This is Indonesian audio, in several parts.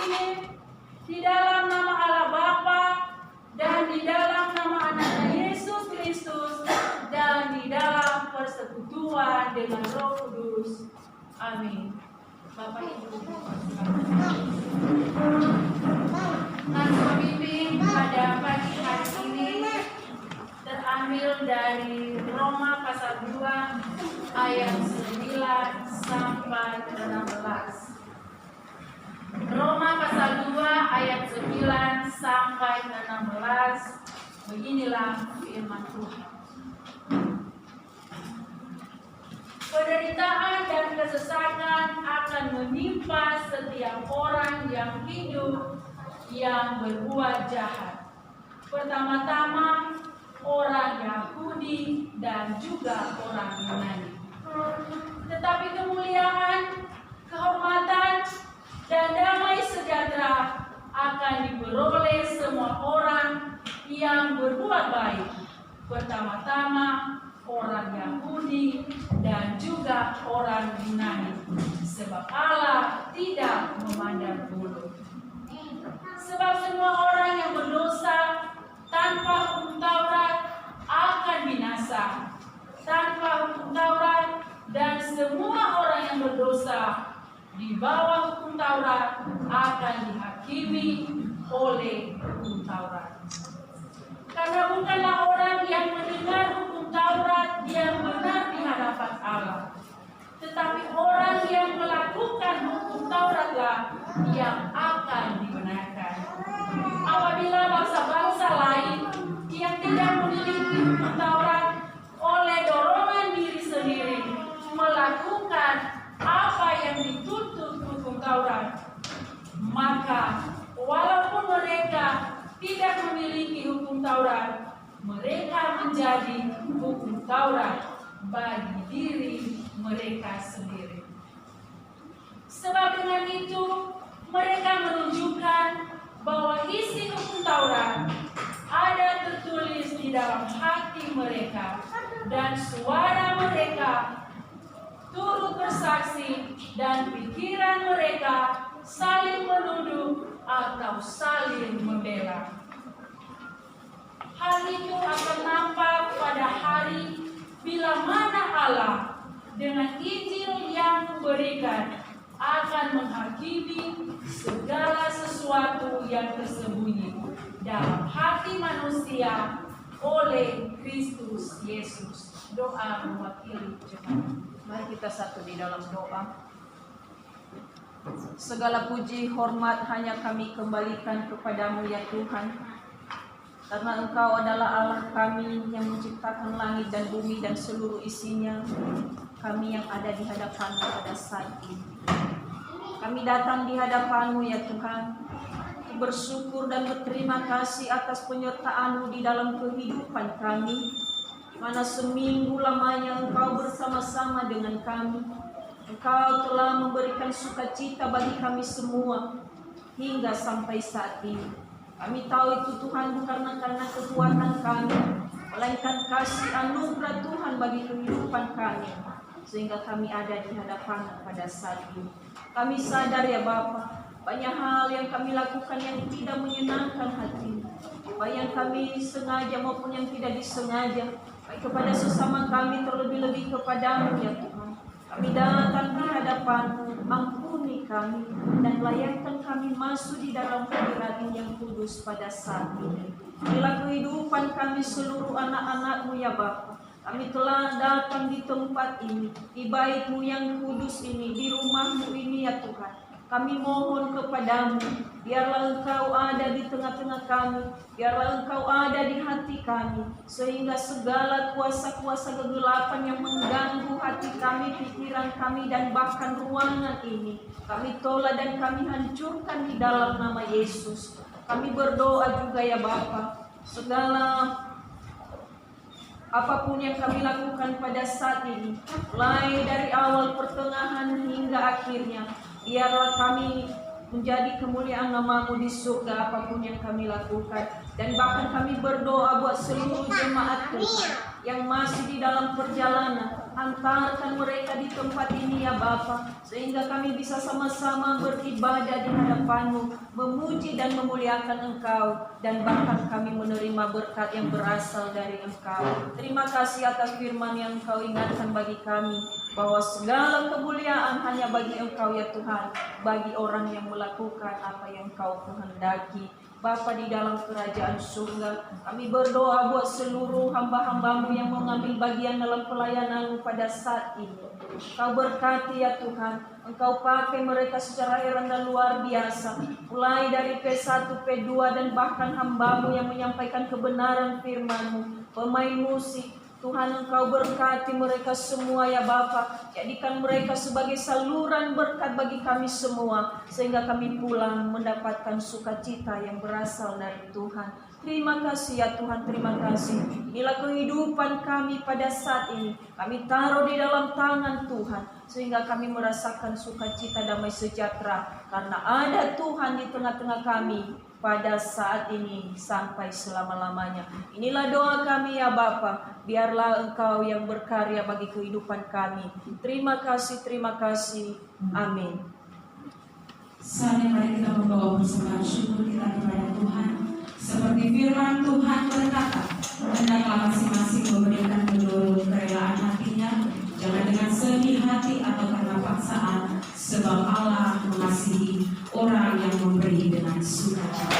ini di dalam nama Allah Bapa dan di dalam nama Anaknya Yesus Kristus dan di dalam persekutuan dengan Roh Kudus. Amin. Bapak Ibu, nas pemimpin pada pagi hari ini terambil dari Roma pasal 2 ayat 9 sampai 16. Roma pasal 2 ayat 9 sampai 16. Beginilah firman Tuhan. Penderitaan dan kesesakan akan menimpa setiap orang yang hidup yang berbuat jahat. Pertama-tama orang Yahudi dan juga orang Yunani. Tetapi kemuliaan, kehormatan, dan damai sejahtera akan diperoleh semua orang yang berbuat baik. Pertama-tama orang Yahudi dan juga orang Yunani, sebab Allah tidak memandang bulu. Sebab semua orang yang berdosa tanpa hukum Taurat akan binasa. Tanpa hukum Taurat dan semua orang yang berdosa di bawah hukum Taurat akan dihakimi oleh hukum Taurat. Karena bukanlah orang yang mendengar hukum Taurat yang benar di hadapan Allah, tetapi orang yang melakukan hukum Tauratlah yang akan dibenarkan. Apabila bangsa-bangsa lain yang tidak memiliki hukum Taurat oleh dorongan diri sendiri melakukan apa yang dituntut hukum Taurat, maka walaupun mereka tidak memiliki hukum Taurat, mereka menjadi hukum Taurat bagi diri mereka sendiri. Sebab dengan itu mereka menunjukkan bahwa isi hukum Taurat ada tertulis di dalam hati mereka, dan suara mereka turut bersaksi, dan pikiran mereka saling menuduh atau saling membela. Hal itu akan nampak pada hari bila mana Allah dengan Injil yang kuberikan akan menghakimi segala sesuatu yang tersembunyi dalam hati manusia oleh Kristus Yesus. Doa mewakili jemaat. Mari kita satu di dalam doa. Segala puji hormat hanya kami kembalikan kepadamu ya Tuhan, karena Engkau adalah Allah kami yang menciptakan langit dan bumi dan seluruh isinya, kami yang ada di hadapan-Mu pada saat ini. Kami datang di hadapan-Mu ya Tuhan, bersyukur dan berterima kasih atas penyertaan-Mu di dalam kehidupan kami, mana seminggu lamanya Engkau bersama-sama dengan kami. Engkau telah memberikan sukacita bagi kami semua hingga sampai saat ini. Kami tahu itu Tuhan bukan karena kekuatan kami, melainkan kasih anugerah Tuhan bagi kehidupan kami, sehingga kami ada di hadapan pada saat ini. Kami sadar ya Bapa, banyak hal yang kami lakukan yang tidak menyenangkan hati, baik yang kami sengaja maupun yang tidak disengaja, baik kepada sesama kami terlebih-lebih kepadamu ya Tuhan. Kami datang di hadapan-Mu, ampuni kami dan layakkan kami masuk di dalam hadirat yang kudus pada saat ini. Inilah kehidupan kami seluruh anak-anak-Mu ya Bapa. Kami telah datang di tempat ini, di bait-Mu yang kudus ini, di rumah-Mu ini ya Tuhan. Kami mohon kepadamu, biarlah Engkau ada di tengah-tengah kami, biarlah Engkau ada di hati kami, sehingga segala kuasa-kuasa kegelapan yang mengganggu hati kami, pikiran kami, dan bahkan ruangan ini, kami tolak dan kami hancurkan di dalam nama Yesus. Kami berdoa juga ya Bapa, segala apapun yang kami lakukan pada saat ini, mulai dari awal, pertengahan, hingga akhirnya, biarlah kami menjadi kemuliaan nama-Mu di surga apapun yang kami lakukan. Dan bahkan kami berdoa buat seluruh jemaat Tuhan, yang masih di dalam perjalanan. Hantarkan mereka di tempat ini ya Bapa, sehingga kami bisa sama-sama beribadah di hadapan-Mu, memuji dan memuliakan Engkau, dan bahkan kami menerima berkat yang berasal dari Engkau. Terima kasih atas firman yang Engkau ingatkan bagi kami, bahwa segala kemuliaan hanya bagi Engkau ya Tuhan, bagi orang yang melakukan apa yang Engkau kehendaki. Bapa di dalam kerajaan surga, kami berdoa buat seluruh hamba-hamba-Mu yang mengambil bagian dalam pelayanan-Mu pada saat ini. Engkau berkati ya Tuhan, Engkau pakai mereka secara heran dan luar biasa, mulai dari P1, P2 dan bahkan hamba-Mu yang menyampaikan kebenaran firman-Mu, pemain musik. Tuhan, Engkau berkati mereka semua ya Bapa. Jadikan mereka sebagai saluran berkat bagi kami semua, sehingga kami pulang mendapatkan sukacita yang berasal dari Tuhan. Terima kasih ya Tuhan, terima kasih. Inilah kehidupan kami pada saat ini. Kami taruh di dalam tangan Tuhan, sehingga kami merasakan sukacita damai sejahtera, karena ada Tuhan di tengah-tengah kami pada saat ini sampai selama-lamanya. Inilah doa kami ya Bapa. Biarlah Engkau yang berkarya bagi kehidupan kami. Terima kasih, terima kasih. Amin. Saatnya mari kita membawa persembahan syukur kita kepada Tuhan. Seperti firman Tuhan berkata, hendaklah masing-masing memberikan menurut kerelaan hatinya, jangan dengan sedih hati atau karena paksaan, sebab Allah mengasihi orang yang memberi dengan sukacita.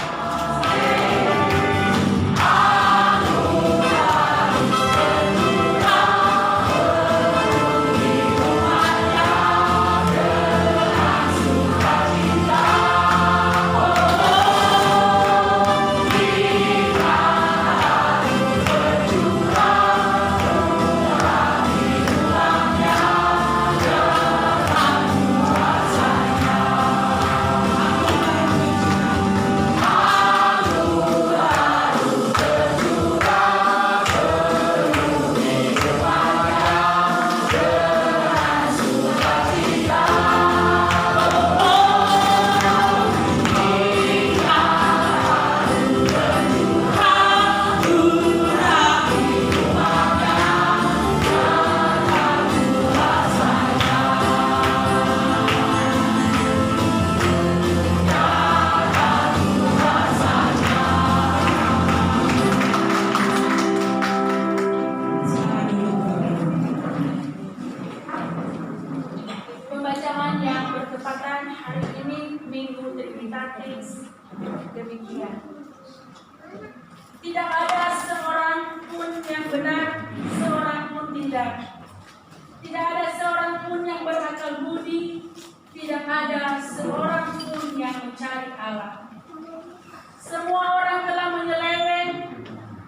Demikian. Tidak ada seorang pun yang benar, seorang pun tidak. Tidak ada seorang pun yang berakal budi, tidak ada seorang pun yang mencari Allah. Semua orang telah menyeleweng,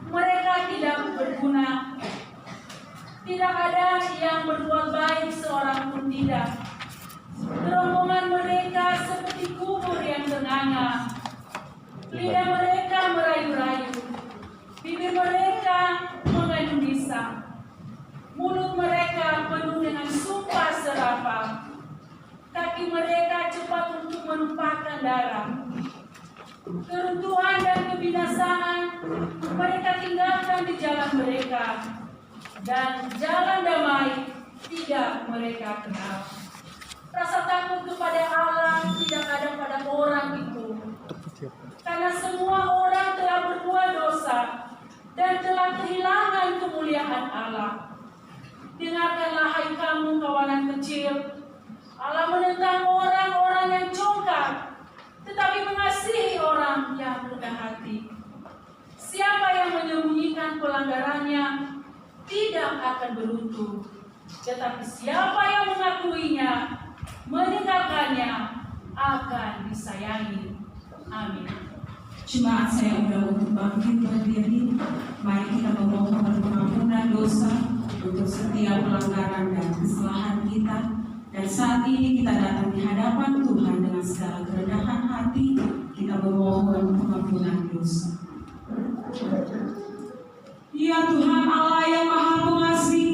mereka tidak berguna. Tidak ada yang berbuat baik, seorang pun tidak. Kerombongan mereka seperti kubur yang ternganga. Lidah mereka merayu-rayu, bibir mereka mengandung bisa, mulut mereka penuh dengan sumpah serapah, kaki mereka cepat untuk menumpahkan darah. Keruntuhan dan kebinasaan mereka tinggalkan di jalan mereka, dan jalan damai tidak mereka kenal. Rasa takut kepada Allah tidak ada pada orang itu, karena semua orang telah berbuat dosa dan telah kehilangan kemuliaan Allah. Dengarkanlah hai kamu kawanan kecil, Allah menentang orang-orang yang congkak, tetapi mengasihi orang yang rendah hati. Siapa yang menyembunyikan pelanggarannya tidak akan beruntung, tetapi siapa yang mengakuinya, meninggalkannya, akan disayangi. Amin. Jemaat saya undang untuk bangkit berdiri. Mari kita memohon pengampunan dosa untuk setiap pelanggaran dan kesalahan kita. Dan saat ini kita datang di hadapan Tuhan dengan segala kerendahan hati. Kita memohon pengampunan dosa. Ya Tuhan Allah yang Maha Pengasih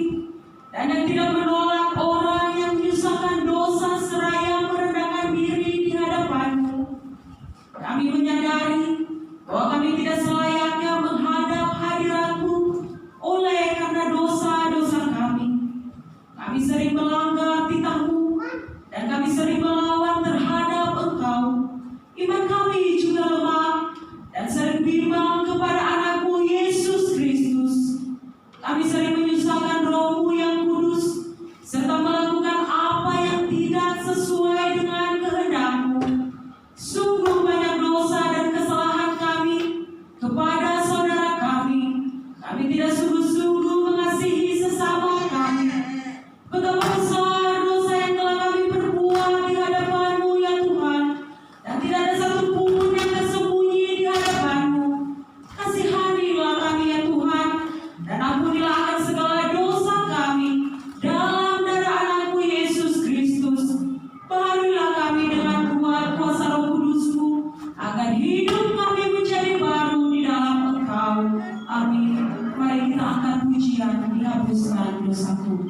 dan yang tidak menolak orang yang menyusahkan dosa seraya merendahkan diri di hadapan-Mu. Kami menyadari bahwa kami tidak selayaknya menghadap hadirat-Mu oleh karena dosaku.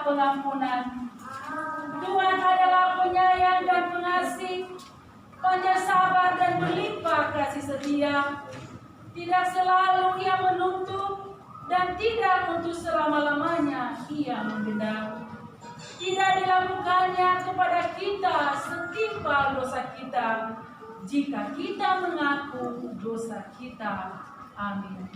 Pengampunan. Tuhan adalah penyayang dan pengasih, panjang sabar dan berlimpah kasih setia. Tidak selalu Ia menuntut dan tidak untuk selama-lamanya Ia mendendam. Tidak dilakukannya kepada kita setimpal dosa kita, jika kita mengaku dosa kita. Amin.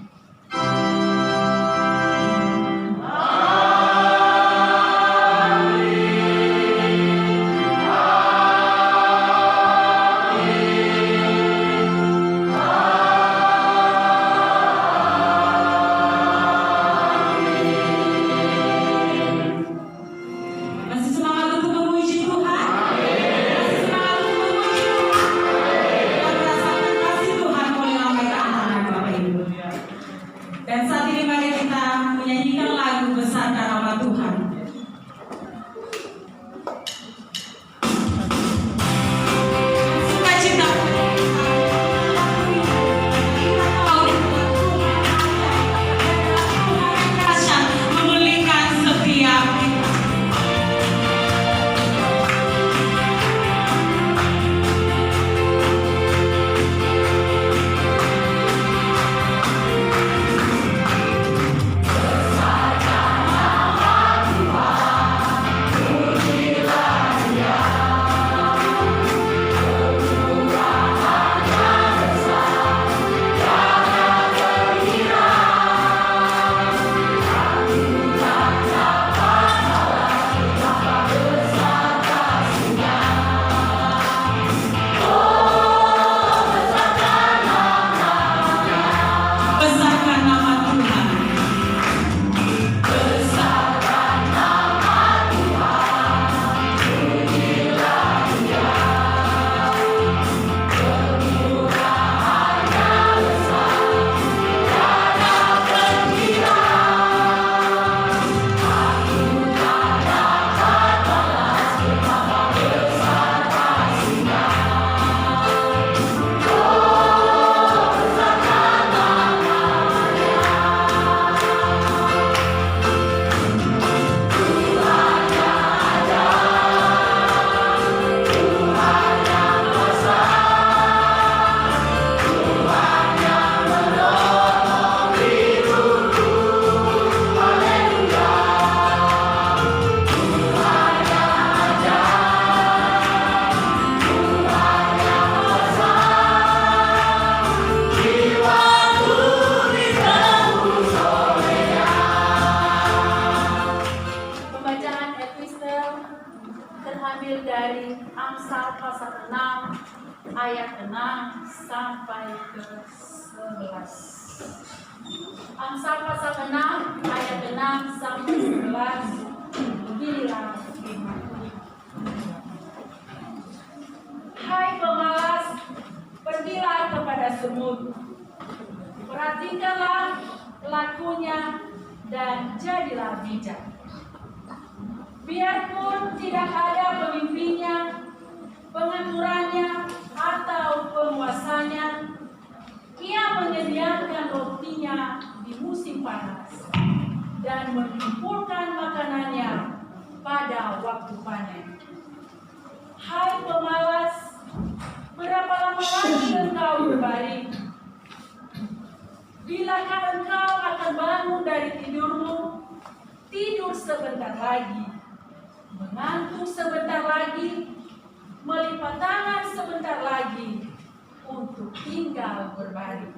Dan saat ini mari kita menyanyikan lagu besar dari Amsal pasal 6 ayat 6 sampai ke 11. Amsal pasal 6 ayat 6 sampai 11. Beginilah firman Tuhan. Hai pemalas, pergilah kepada semut. Perhatikanlah lakunya dan jadilah bijak. Biarpun tidak ada pemimpinnya, pengaturannya, atau penguasanya, ia menyediakan rotinya di musim panas dan mengumpulkan makanannya pada waktu panen. Hai pemalas, berapa lama lagi engkau berbaring? Bilakah engkau akan bangun dari tidurmu? Tidur sebentar lagi, mengantuk sebentar lagi, melipat tangan sebentar lagi untuk tinggal berbaring.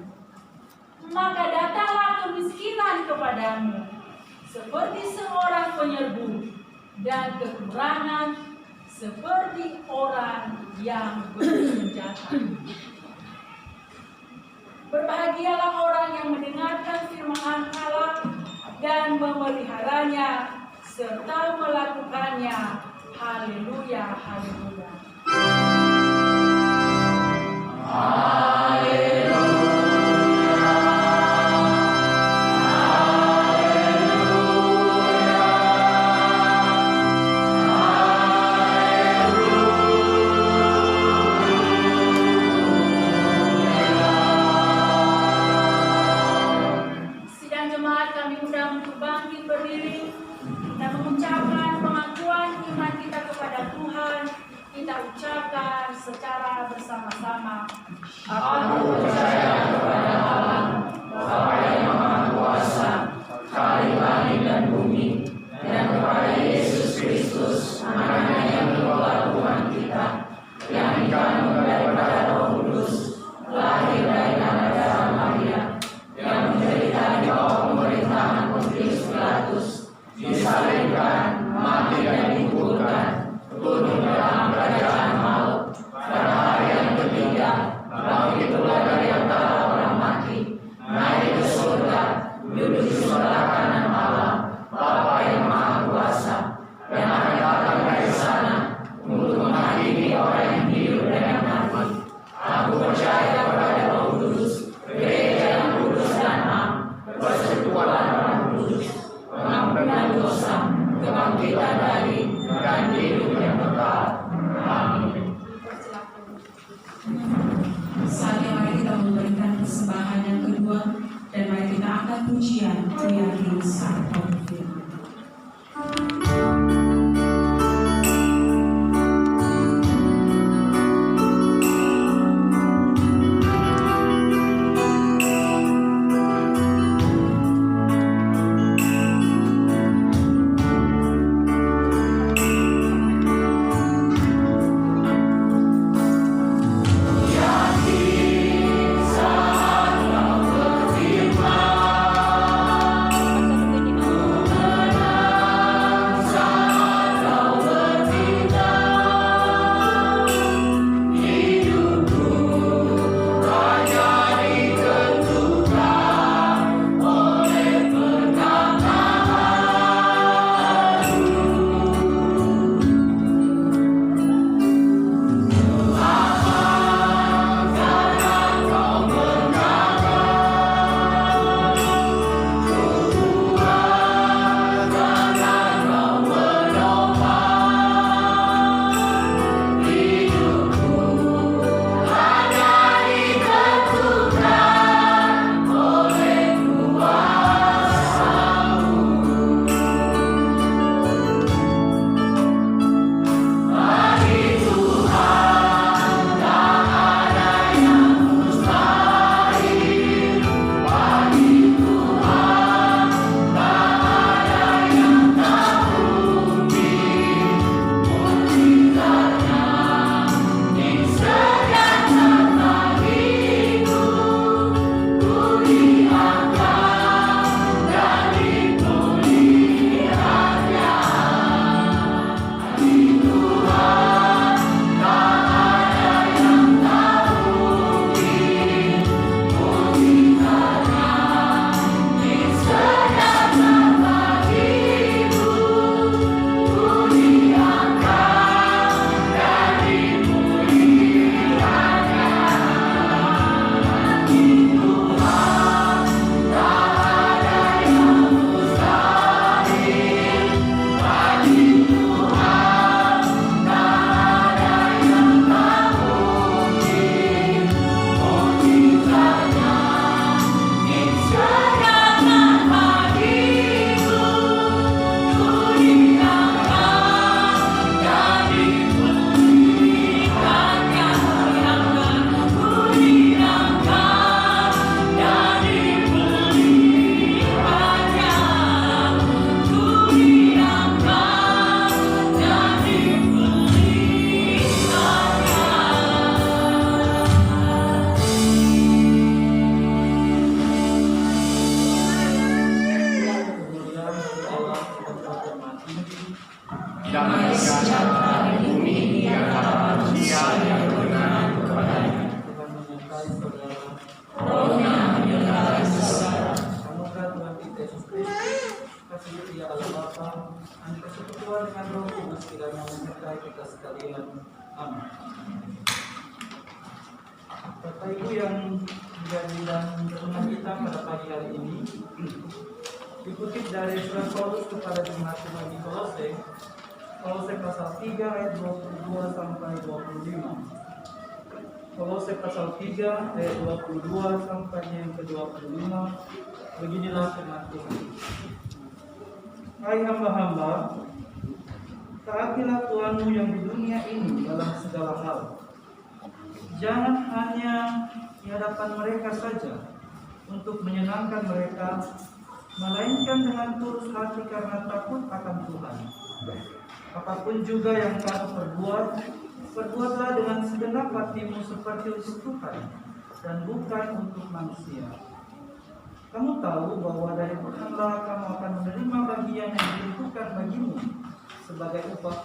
Maka datanglah kemiskinan kepadamu seperti seorang penyerbu, dan kekurangan seperti orang yang bersenjata. Berbahagialah orang yang mendengarkan firman Allah dan memeliharanya serta melakukannya. Haleluya, haleluya. Secara bersama-sama. Aku percaya kepada Allah, Bapa yang Maha Kuasa, Khalik langit dan bumi, dan kepada Yesus Kristus, Anaknya yang tunggal Tuhan kita, yang dikandung daripada Roh Kudus, lahir dari anak darah Maria, yang menderita di bawah pemerintahan Pontius Pilatus, disalibkan, mati dan dikuburkan, turun dalam kerajaan maut. Pada hari yang ketiga, bangkit pula dari antara orang mati, naik ke surga, duduk di sebelah kanan Allah, Bapa yang Maha Kuasa, dan akan datang dari sana untuk menghakimi orang yang hidup dan yang mati. Aku percaya kepada Roh Kudus, gereja yang kudus dan am, persekutuan Roh Kudus, pengampunan dosa, kebangkitan dari dan hidup yang kekal. Amin. Saatnya mari kita memberikan persembahan yang kedua, dan mari kita angkat pujian Tuyati Sang Pemfirman. Aku damai sejahtera di bumi di antara manusia yang berkenan kepadanya. Tuhan menyertai saudara. Rohnya menyertai saudara. Semoga Tuhan kita Yesus Kristus, kasih setia Allah Bapa, dan persekutuan dengan Roh Kudus kiranya menyertai kita sekalian. Amin. Bapak Ibu yang menjadi dan renungan kita pada pagi hari ini dikutip dari surat Paulus kepada jemaat Tuhan di Kolose, Kolose pasal 3 ayat 22 sampai 25. Kolose pasal 3 ayat 22 sampai yang ke-25. Beginilah firman Tuhan. Hai hamba-hamba, taatilah Tuhanmu yang di dunia ini dalam segala hal. Jangan hanya di hadapan mereka saja untuk menyenangkan mereka, melainkan dengan tulus hati karena takut akan Tuhan. Apapun juga yang kamu perbuat, perbuatlah dengan segenap hatimu seperti untuk Tuhan dan bukan untuk manusia. Kamu tahu bahwa dari Tuhanlah kamu akan menerima bagian yang ditentukan bagimu sebagai upah.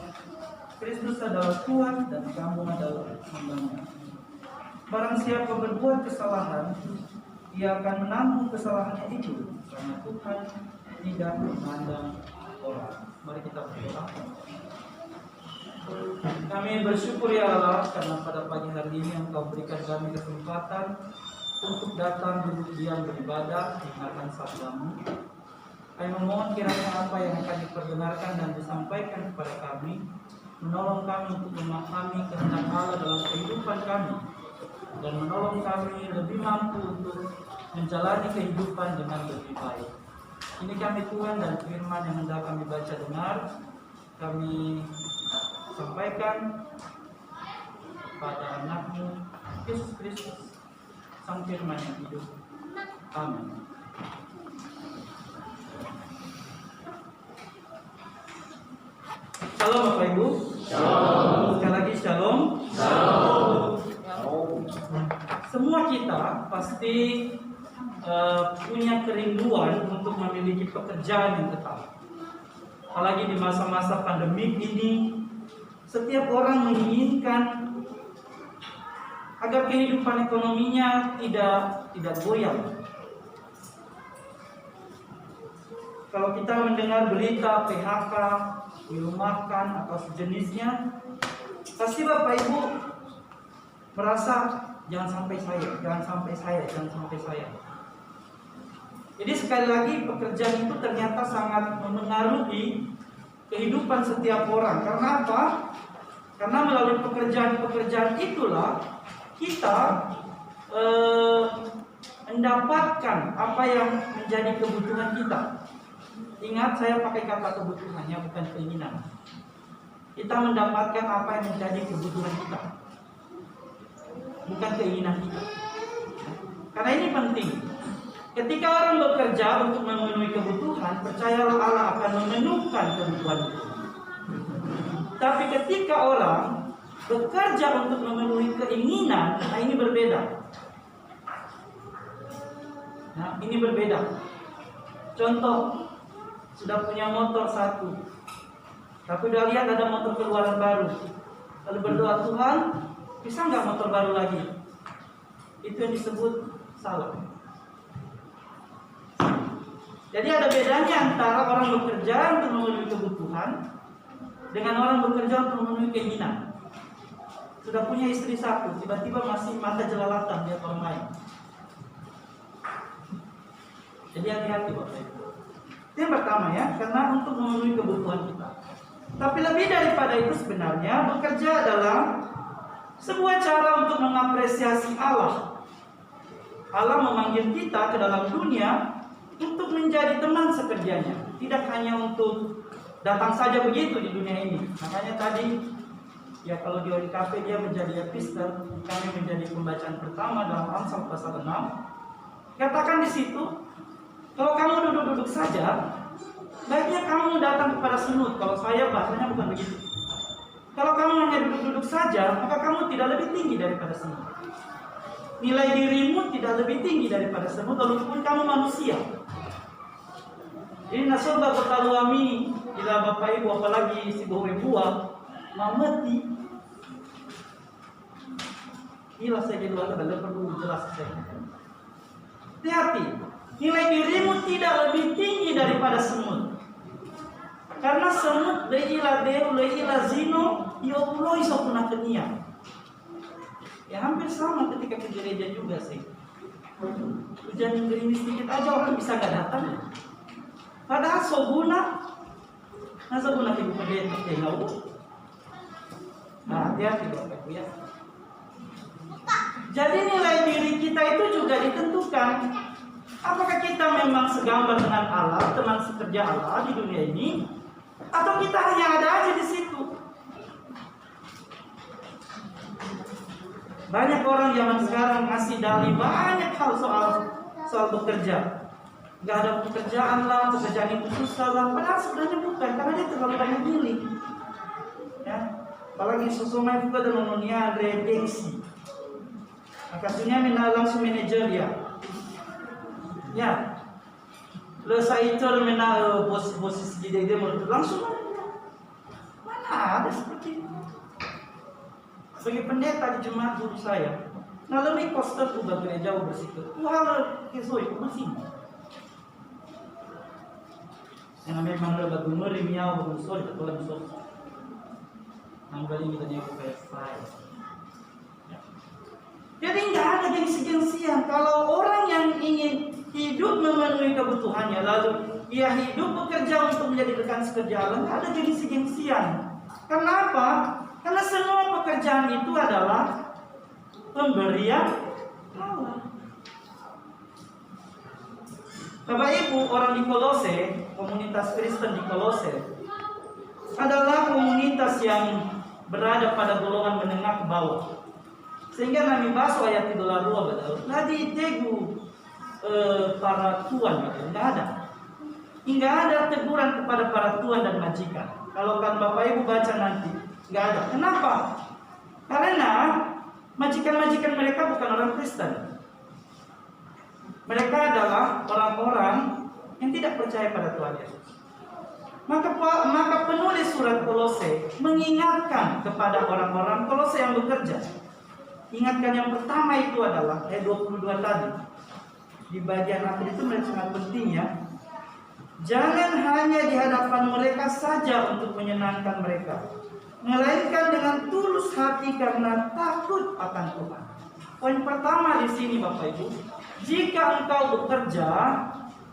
Kristus adalah Tuhan dan kamu adalah hamba-Nya. Barang siapa berbuat kesalahan, ia akan menanggung kesalahannya itu, karena Tuhan tidak memandang orang. Mari kita berdoa. Kami bersyukur ya Allah, karena pada pagi hari ini Engkau berikan kami kesempatan untuk datang duduk diam beribadah, mendengarkan sabdamu. Kami memohon kiranya apa yang akan diperdengarkan dan disampaikan kepada kami, menolong kami untuk memahami kehendak Allah dalam kehidupan kami, dan menolong kami lebih mampu untuk menjalani kehidupan dengan lebih baik. Ini kami Tuhan, dan firman yang hendak kami baca dengar, kami sampaikan pada anak-Mu Yesus Kristus, Sang Firman yang hidup. Amin. Shalom Bapak Ibu. Shalom. Sekali lagi shalom. Shalom. Semua kita pasti punya kerinduan untuk memiliki pekerjaan yang tetap. Apalagi di masa-masa pandemi ini, setiap orang menginginkan agar kehidupan ekonominya tidak goyang. Kalau kita mendengar berita PHK, dirumahkan atau sejenisnya, pasti Bapak Ibu merasa jangan sampai saya. Jadi sekali lagi pekerjaan itu ternyata sangat memengaruhi kehidupan setiap orang. Karena apa? Karena melalui pekerjaan itulah kita mendapatkan apa yang menjadi kebutuhan kita. Ingat, saya pakai kata kebutuhannya, bukan keinginan. Kita mendapatkan apa yang menjadi kebutuhan kita, bukan keinginan kita. Karena ini penting. Ketika orang bekerja untuk memenuhi kebutuhan, percayalah Allah akan memenuhkan kebutuhan itu. Tapi ketika orang bekerja untuk memenuhi keinginan, nah ini berbeda. Contoh, sudah punya motor satu, tapi udah lihat ada motor keluaran baru, lalu berdoa, Tuhan, bisa nggak motor baru lagi? Itu yang disebut salah. Jadi ada bedanya antara orang bekerja untuk memenuhi kebutuhan dengan orang bekerja untuk memenuhi keinginan. Sudah punya istri satu, tiba-tiba masih mata jelalatan lihat orang lain. Jadi hati-hati Bapak Ibu. Itu yang pertama ya, karena untuk memenuhi kebutuhan kita. Tapi lebih daripada itu sebenarnya bekerja adalah sebuah cara untuk mengapresiasi Allah. Allah memanggil kita ke dalam dunia untuk menjadi teman sekerjanya, tidak hanya untuk datang saja begitu di dunia ini. Makanya tadi ya kalau di ONKP dia menjadi epistel, kami menjadi pembacaan pertama dalam Amsal pasal 6. Katakan di situ, kalau kamu duduk-duduk saja, baiknya kamu datang kepada semut. Kalau saya bahasanya bukan begitu. Kalau kamu hanya duduk-duduk saja, maka kamu tidak lebih tinggi daripada semut. Nilai dirimu tidak lebih tinggi daripada semut, walaupun kamu manusia. Jadi nasoba ketaluami bila bapak ibu apalagi si bawa buah mamati. Gila saya di luar ada perlu jelas saya. Hati-hati, nilai dirimu tidak lebih tinggi daripada semut. Karena semut leila deu leila zino ya Allah iso puna kenia. Ya hampir sama ketika ke gereja juga sih. Hujan gerimis sedikit aja orang bisa gak datang. Padahal sobuna, nah sobuna ibu pendeta tengau. Nah hati-hati bapak ibu ya. Jadi nilai diri kita itu juga ditentukan. Apakah kita memang segambar dengan Allah, teman sekerja Allah di dunia ini, atau kita hanya ada aja di situ? Banyak orang zaman sekarang ngasih dalih banyak hal soal bekerja. Gak ada pekerjaan lah, pekerjaan itu susah lah. Padahal sebenarnya bukan, karena dia terlalu banyak milih. Ya, apalagi sosomai juga dan nononia gengsi. Makanya mina langsung manajer dia. Ya, lesa itu mina posisi dia menurut langsung. Mana ada seperti itu? Sebagai pendeta di jemaat guru saya, nah lebih koster juga gereja bersitu. Wah, kesoi bersih. Yang namanya mana bagunur miau bagusor itu tuan besar. Nanggali kita dia pakai file. Jadi nggak ada gengsi-gengsian. Kalau orang yang ingin hidup memenuhi kebutuhannya, lalu ia hidup bekerja untuk menjadi rekan sekerja Allah, nggak ada gengsi-gengsian. Kenapa? Karena semua pekerjaan itu adalah pemberian Allah. Bapak Ibu, orang di Kolose, komunitas Kristen di Kolose adalah komunitas yang berada pada golongan menengah ke bawah. Sehingga nami baso ayat itu lalu betul. Nadi tegu para tuan gitu, nggak ada. Hingga ada teguran kepada para tuan dan majikan. Kalau kan Bapak Ibu baca nanti, nggak ada. Kenapa? Karena majikan-majikan mereka bukan orang Kristen. Mereka adalah orang-orang yang tidak percaya pada Tuhan Yesus. Maka penulis surat Kolose mengingatkan kepada orang-orang Kolose yang bekerja. Ingatkan yang pertama itu adalah ayat 22 tadi. Di bagian akhir itu mereka sangat penting ya. Jangan hanya di hadapan mereka saja untuk menyenangkan mereka, melainkan dengan tulus hati karena takut akan Tuhan. Poin pertama di sini Bapak Ibu, jika engkau bekerja,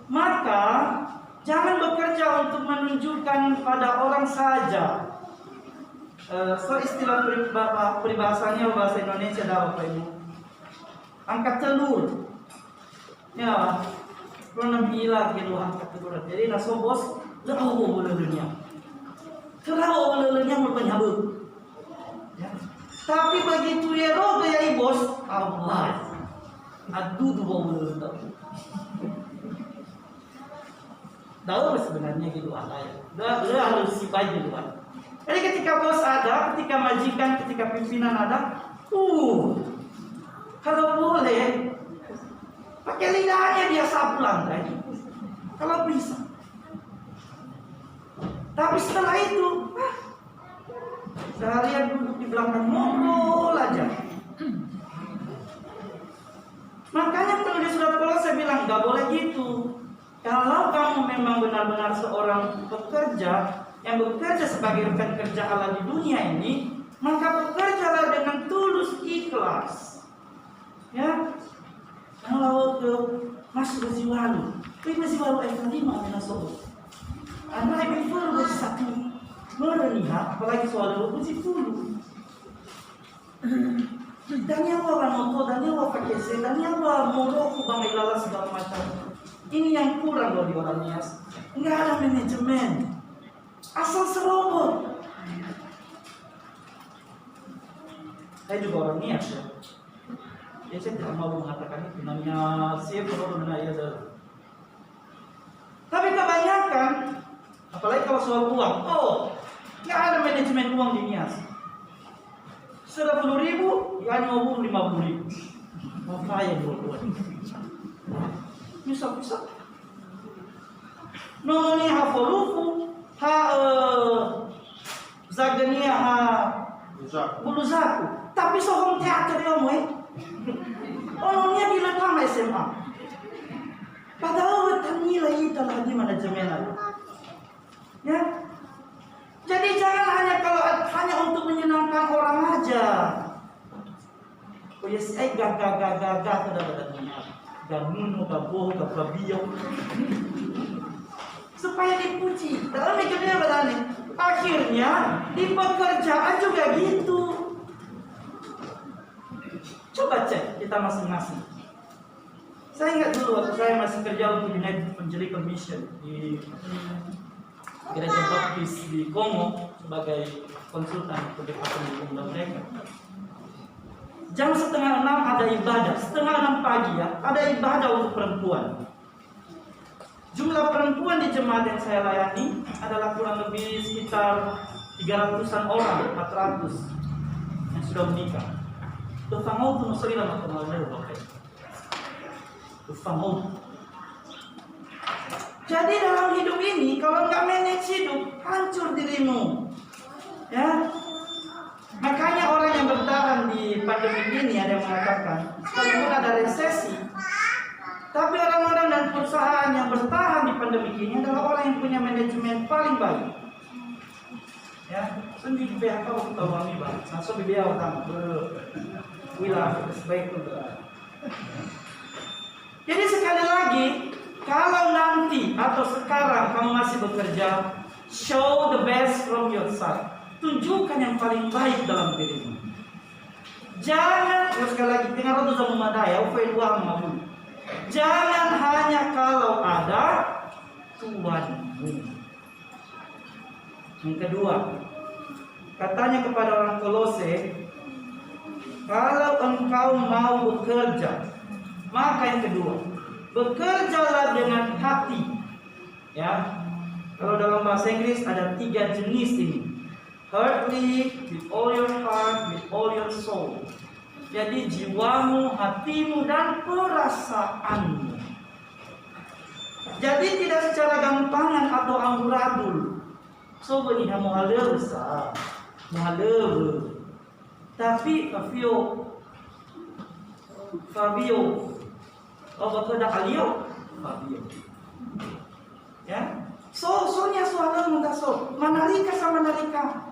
maka jangan bekerja untuk menunjukkan pada orang saja. Istilah peribahasanya bahasa Indonesia adalah Bapak Ibu, angkat telur. Ya, pernah bilang gitu angkat telur. Jadi naso bos, lewo bolehnya. Terlalu bolehnya berpenyabu. Ya. Tapi begitu ya roh ya bos, Allah. Aduh dua boleh tahu. Tahu sebenarnya gitu Allah ya. Dia harus sipai gitu kan. Jadi ketika bos ada, ketika majikan, ketika pimpinan ada, kalau boleh pakai lidahnya dia sapu lantai, kalau bisa. Tapi setelah itu, seharian duduk di belakang ngobrol aja. Makanya penulis surat Kolose bilang gak boleh gitu. Kalau kamu memang benar-benar seorang pekerja yang bekerja sebagai rekan kerja Allah di dunia ini, maka bekerjalah dengan tulus ikhlas. Ya, kalau ke masuk berjiwalu, berjiwalu lima menasoh. Anak ibu pun bersatu merenihat, apalagi soal berjiwalu. Dan yang orang moto, dan yang orang pakai sen, dan yang orang moroku bang ilala segala macam. Ini yang kurang loh di orang Nias. Enggak ada manajemen. Asal serobot. Saya juga orang Nias ya. Ya saya tidak mau mengatakan itu. Namanya siapa orang Nias ya. Tapi kebanyakan, apalagi kalau soal uang, enggak ada manajemen uang di Nias. 10.000, ya 50.000. Mau kaya dua-dua. Bisa. Noni hafolufu, Zagania bulu zaku, tapi sohong teater ya moy. Orangnya diletang SMA. Padahal nilai itu lagi manajemen. Ya. Jadi jangan hanya untuk menyenangkan orang aja. Oh ya sih, gagah gamun, gaboh, gabiau. Supaya dipuji. Dalam hidupnya berani. Akhirnya di pekerjaan juga gitu. Coba cek kita masing-masing. Saya ingat dulu waktu saya masih kerja untuk United Evangelical Mission di Gereja Baptis di Kongo sebagai konsultan pendekatan undang mereka. Jam 5:30 ada ibadah, 5:30 pagi ya, ada ibadah untuk perempuan. Jumlah perempuan di jemaat yang saya layani adalah kurang lebih sekitar 300-an orang, 400 yang sudah menikah. Tufangau tu nusri lama kenalnya bapak. Tufangau. Jadi dalam hidup ini kalau nggak manage hidup, hancur dirimu. Ya. Makanya orang yang bertahan di pandemi ini ada yang mengatakan, sekalipun ada resesi, tapi orang-orang dan perusahaan yang bertahan di pandemi ini adalah orang yang punya manajemen paling baik. Ya, sendiri PHK waktu tahu kami bang, langsung biaya utama. Wilayah sebaik itu. Jadi sekali lagi, kalau nanti atau sekarang kamu masih bekerja, show the best from your side. Tunjukkan yang paling baik dalam dirimu. Jangan, sekali lagi, dengar itu sama madaya, uang. Jangan hanya kalau ada tuanmu. Yang kedua, katanya kepada orang Kolose, kalau engkau mau bekerja, maka yang kedua, bekerjalah dengan hati. Ya, kalau dalam bahasa Inggris ada 3 jenis ini. Heartily, with all your heart, with all your soul. Jadi jiwamu, hatimu, dan perasaanmu. Jadi tidak secara gampangan atau amburadul. So beniha muhaleur sa, muhaleur. Tapi Fabio, oh bekerja Alio, Fabio. Ya, soalnya soalnya minta manalika sama manalika.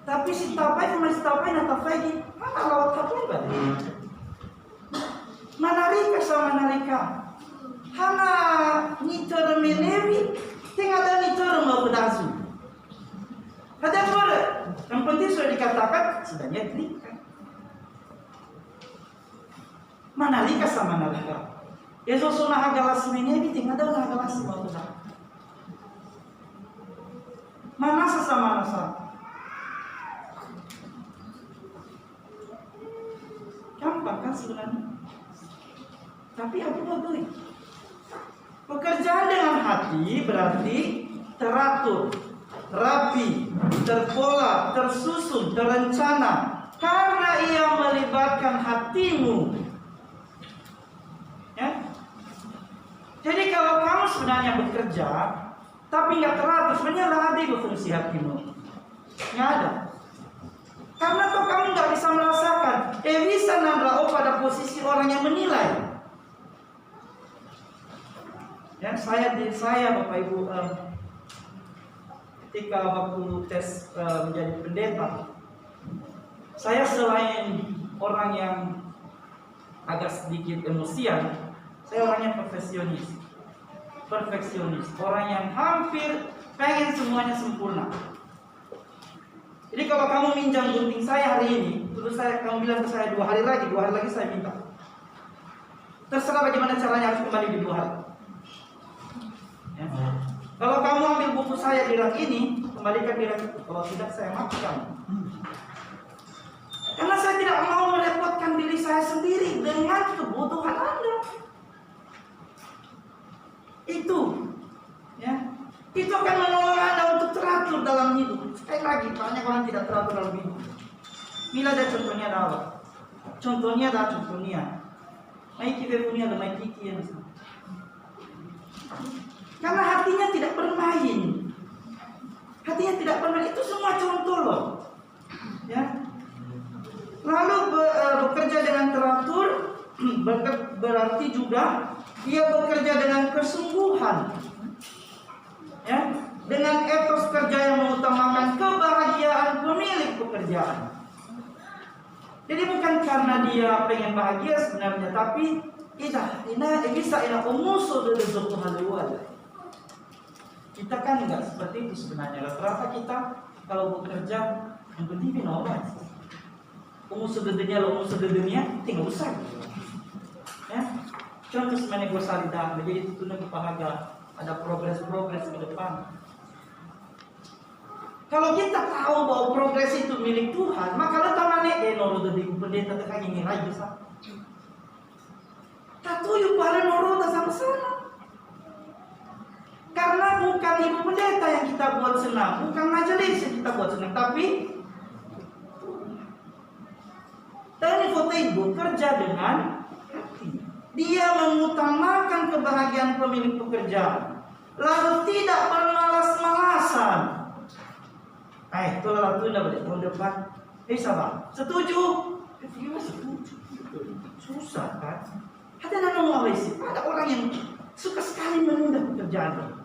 Tapi si tapai sama si tapai nata lagi, mana lawat kapal kan? Manalika sama manalika. Hana nitor menewi, tinggal ada nitor mau berdazu. Ada apa? Yang penting sudah dikatakan sudah nikah. Manalika sama manalika. Yesus sunnah agalas menewi, tinggal ada agalas mau berdazu. Manasa sama manasa. Gampang kan sebenarnya. Tapi aku beli. Pekerjaan dengan hati berarti teratur, rapi, terpola, tersusun, terencana. Karena ia melibatkan hatimu. Ya. Jadi kalau kamu sebenarnya bekerja, tapi nggak teratur, sebenarnya lah ada berfungsi hatimu. Nggak ada. Karena tuh kamu nggak bisa merasakan. Bisa nandrao pada posisi orang yang menilai. Ya, saya Bapak Ibu, ketika waktu tes menjadi pendeta, saya selain orang yang agak sedikit emosian, saya orangnya perfeksionis, orang yang hampir pengen semuanya sempurna. Jadi kalau kamu minjam gunting saya hari ini, terus kamu bilang ke saya 2 hari lagi saya minta. Terserah bagaimana caranya, harus kembali di 2 hari. Ya. Kalau kamu ambil buku saya di rak ini, kembalikan di rak itu. Kalau tidak, saya maafkan. Karena saya tidak mau merepotkan diri saya sendiri dengan kebutuhan Anda. Itu, ya. Itu akan menolong Anda untuk teratur dalam hidup. Sekali lagi, banyak orang tidak teratur dalam hidup. Bila ada contohnya ada apa? Contohnya. Maiki punya ada maiki yang karena hatinya tidak bermain. hatinya tidak permanen, itu semua contoh loh. Ya. Lalu bekerja dengan teratur berarti juga dia bekerja dengan kesungguhan, ya, dengan etos kerja yang mengutamakan kebahagiaan pemilik pekerjaan. Jadi bukan karena dia pengen bahagia sebenarnya, tapi ini bisa umusul dari suatu hal luar. Kita kan enggak seperti itu sebenarnya. Rata-rata kita kalau bekerja yang penting nobat. Umusul dari dunia tinggal usah. Ya, contoh sebenarnya gue salida menjadi tutunan kebahagiaan, ada progres ke depan. Kalau kita tahu bahwa progres itu milik Tuhan, maka lo tamane noro dari pendeta tekan ini lagi sah. Tatu yuk pada noro sama-sama. Karena bukan ibu pendeta yang kita buat senang, bukan majelis yang kita buat senang, tapi Tani foto ibu kerja dengan hati. Dia mengutamakan kebahagiaan pemilik pekerjaan, lalu tidak bermalas-malasan. Itu lah tu dah boleh tahun depan. Sabar, setuju? Setuju. Susah kan? Ada nama sih. Ada orang yang suka sekali menunda pekerjaan.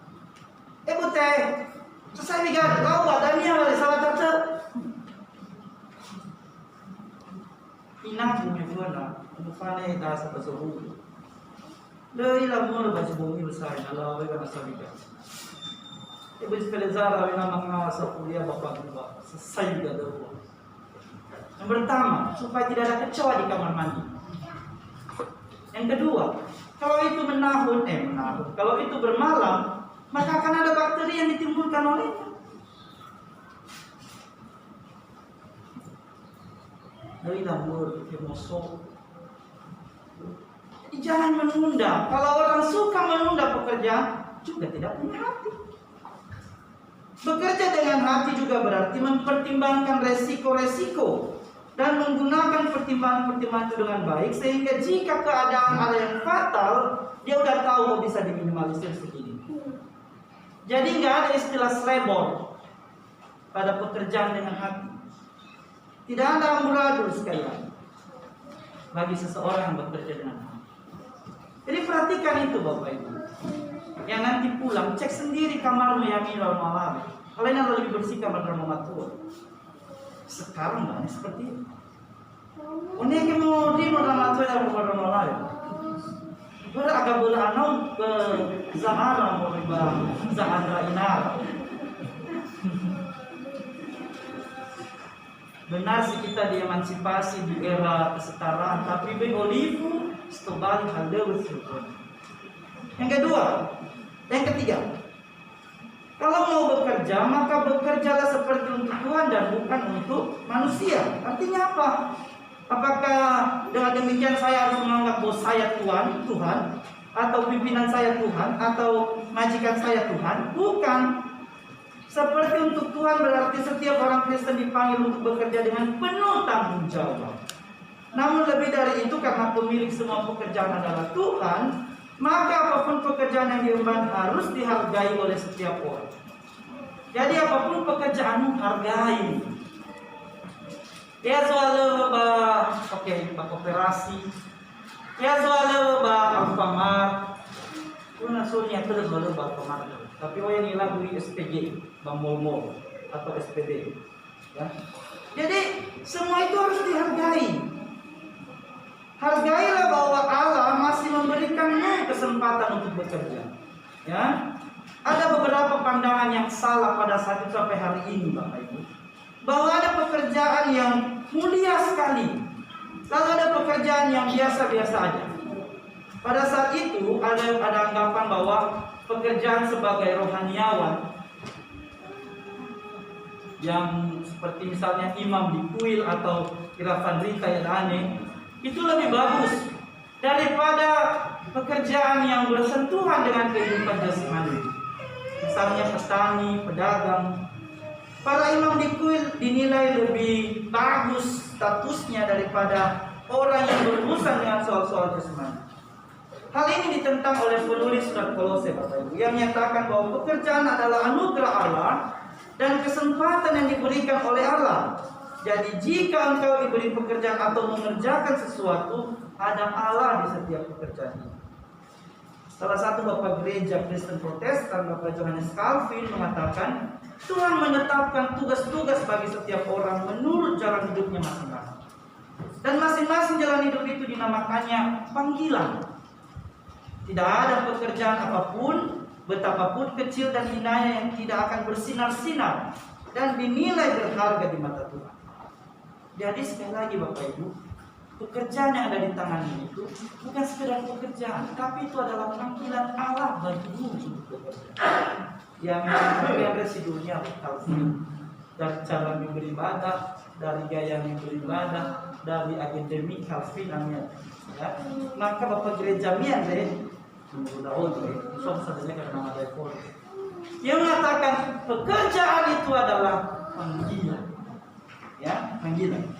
Buteh, selesai bigar, tahu badannya boleh salah kata. Inang punya mana? Mufane dah sampai seru. Lei lamur baca bumi besar, Allah bagi masa bigar. Ibu Spelezara memang mengasa kuliah bapak juga selesai juga dulu. Yang pertama, supaya tidak ada kecoa di kamar mandi. Yang kedua, kalau itu menahun, kalau itu bermalam, maka akan ada bakteri yang ditimbulkan olehnya. Dari lamur, emoso. Jadi jangan menunda. Kalau orang suka menunda pekerjaan, juga tidak punya hati. Bekerja dengan hati juga berarti mempertimbangkan resiko-resiko dan menggunakan pertimbangan-pertimbangan itu dengan baik, sehingga jika keadaan ada yang fatal, dia udah tahu bisa diminimalisir segini. Jadi nggak ada istilah selebor pada pekerjaan dengan hati. Tidak ada amburadul sekalian bagi seseorang yang bekerja dengan hati. Jadi perhatikan itu Bapak Ibu. Yang nanti pulang cek sendiri kamarmu yang minal malam. Kalian harus lebih bersih kamar Mama tua. Sekarang banyak seperti itu. Unik mau di Mama tua dan Mama malam. Agak beranau ke Zahara mau riba Zahara Inar. Benar sih kita diemansipasi di era kesetaraan, tapi begolifu setobali hal dewa. Yang kedua, yang ketiga, kalau mau bekerja, maka bekerjalah seperti untuk Tuhan dan bukan untuk manusia. Artinya apa? Apakah dengan demikian saya harus menganggap bos saya Tuhan, atau pimpinan saya Tuhan, atau majikan saya Tuhan? Bukan. Seperti untuk Tuhan berarti setiap orang Kristen dipanggil untuk bekerja dengan penuh tanggung jawab. Namun lebih dari itu, karena pemilik semua pekerjaan adalah Tuhan, maka apapun pekerjaan yang diemban harus dihargai oleh setiap orang. Jadi apapun pekerjaanmu, hargai. Ya soal operasi, ya soal Alfamart, pun asalnya terus Alfamart. Tapi yang hilang di SPG, Bamolmo atau SPD. Ya. Jadi semua itu harus dihargai. Hargailah bahwa Allah masih memberikanmu kesempatan untuk bekerja. Ya. Ada beberapa pandangan yang salah pada saat itu sampai hari ini, Bapak Ibu. Bahwa ada pekerjaan yang mulia sekali, lalu ada pekerjaan yang biasa-biasa aja. Pada saat itu ada anggapan bahwa pekerjaan sebagai rohaniawan yang seperti misalnya imam di kuil atau khilafan rita yang aneh, itu lebih bagus daripada pekerjaan yang bersentuhan dengan kehidupan jasmani. Misalnya petani, pedagang. Para imam di kuil dinilai lebih bagus statusnya daripada orang yang berurusan dengan soal-soal jasmani. Hal ini ditentang oleh penulis surat Kolose, Bapak Ibu, yang menyatakan bahwa pekerjaan adalah anugerah Allah dan kesempatan yang diberikan oleh Allah. Jadi jika engkau diberi pekerjaan atau mengerjakan sesuatu, ada Allah di setiap pekerjaan itu. Salah satu bapak gereja Kristen Protestan, Bapak Johannes Calvin, mengatakan Tuhan menetapkan tugas-tugas bagi setiap orang menurut jalan hidupnya masing-masing. Dan masing-masing jalan hidup itu dinamakannya panggilan. Tidak ada pekerjaan apapun, betapapun kecil dan hinanya, yang tidak akan bersinar-sinar dan dinilai berharga di mata Tuhan. Jadi sekali lagi Bapak Ibu, pekerjaan yang ada di tanganmu itu bukan sekedar pekerjaan, tapi itu adalah panggilan Allah bagimu untuk bekerja. Yang ada sidurnya dari cara beribadah, dari gaya beribadah, dari akademik Calvin namanya. Ya. Maka Bapak gereja mian deh, dia mengatakan pekerjaan itu adalah panggilan. Ya, panggilan.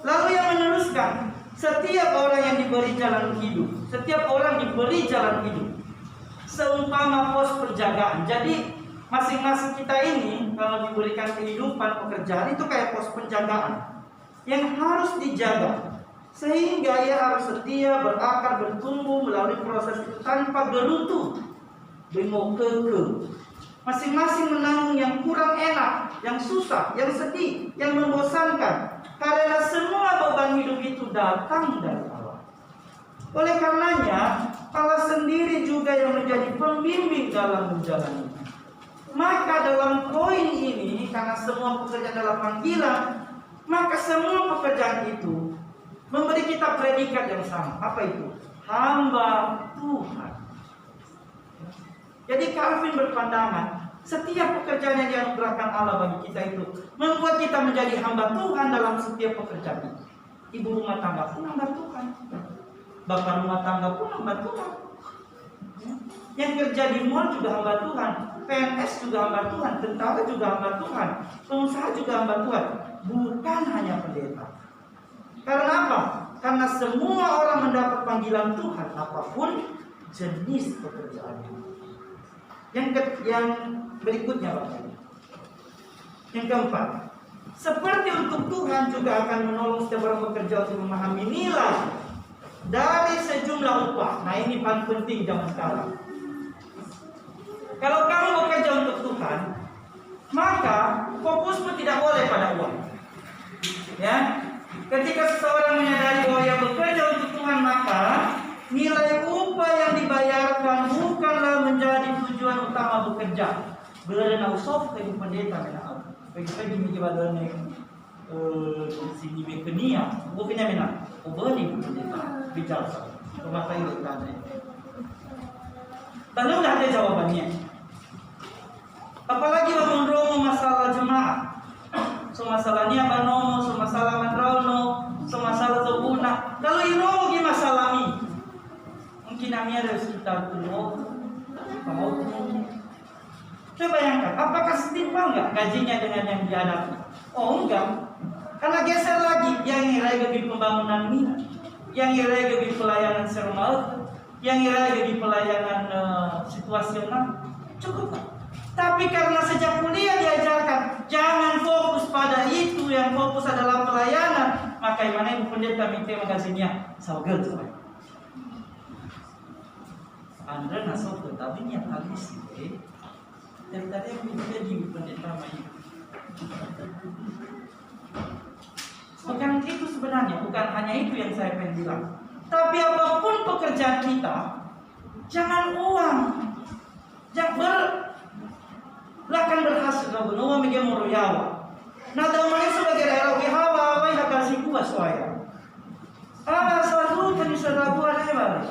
Lalu yang meneruskan, setiap orang yang diberi jalan hidup, setiap orang diberi jalan hidup seumpama pos penjagaan. Jadi masing-masing kita ini kalau diberikan kehidupan pekerjaan itu kayak pos penjagaan yang harus dijaga, sehingga ia harus setia, berakar, bertumbuh melalui proses itu tanpa gerutu, bengok keke. Masing-masing menanggung yang kurang enak, yang susah, yang sedih, yang membosankan, karena semua beban hidup itu datang dari Allah. Oleh karenanya, Allah sendiri juga yang menjadi pembimbing dalam menjalani. Maka dalam poin ini, karena semua pekerjaan adalah panggilan, maka semua pekerjaan itu memberi kita predikat yang sama. Apa itu? Hamba Tuhan. Jadi Calvin berpandangan, setiap pekerjaan yang dianugerahkan Allah bagi kita itu membuat kita menjadi hamba Tuhan dalam setiap pekerjaan. Ibu rumah tangga pun hamba Tuhan, bapak rumah tangga pun hamba Tuhan. Yang kerja di mall juga hamba Tuhan, PNS juga hamba Tuhan, tentara juga hamba Tuhan, pengusaha juga hamba Tuhan, bukan hanya pendeta. Karena apa? Karena semua orang mendapat panggilan Tuhan, apapun jenis pekerjaannya. Yang berikutnya Bapak. Yang keempat, seperti untuk Tuhan juga akan menolong setiap orang bekerja untuk memahami nilai dari sejumlah upah. Nah ini paling penting zaman sekarang. Kalau kamu bekerja untuk Tuhan, maka fokusmu tidak boleh pada uang. Ya, ketika seseorang menyadari bahwa ia bekerja untuk Tuhan, maka nilai upah yang dibayarkan bukanlah menjadi tujuan utama bekerja. Berada usop ke pendeta menang. Pagi-pagi mikir pada sini mekenia, bukannya menang. Ubani pendeta bicara rumah tangga tadi. Lalu dah ada jawabannya. Apalagi romo masalah jemaat. So masalahnya banomo, so masalah mandrono, so masalah zobuna. Kalau iromo ki masalah mi. Mungkin namanya ada sekitar 10 Coba bayangkan, apakah setimpal nggak gajinya dengan yang dihadapi? Oh enggak, karena geser lagi. Yang nilai bagi pembangunan minat, yang nilai bagi pelayanan sermal, yang nilai bagi pelayanan situasional, cukup. Tapi karena sejak kuliah diajarkan jangan fokus pada itu, yang fokus adalah pelayanan, maka mana ibu pendeta minta magasinnya saugel tuh. Anda nasab tapi niat habis sih. Dan tadi yang menjadi pendeta main. Bukan itu sebenarnya, bukan hanya itu yang saya pengen bilang. Tapi apapun pekerjaan kita, jangan uang, jangan berhasil. Benar megang moroyawa. Nah, dalamnya sebagai daerah wihawa, apa yang kasih kuas soalnya. Selalu kan bisa lakukan apa?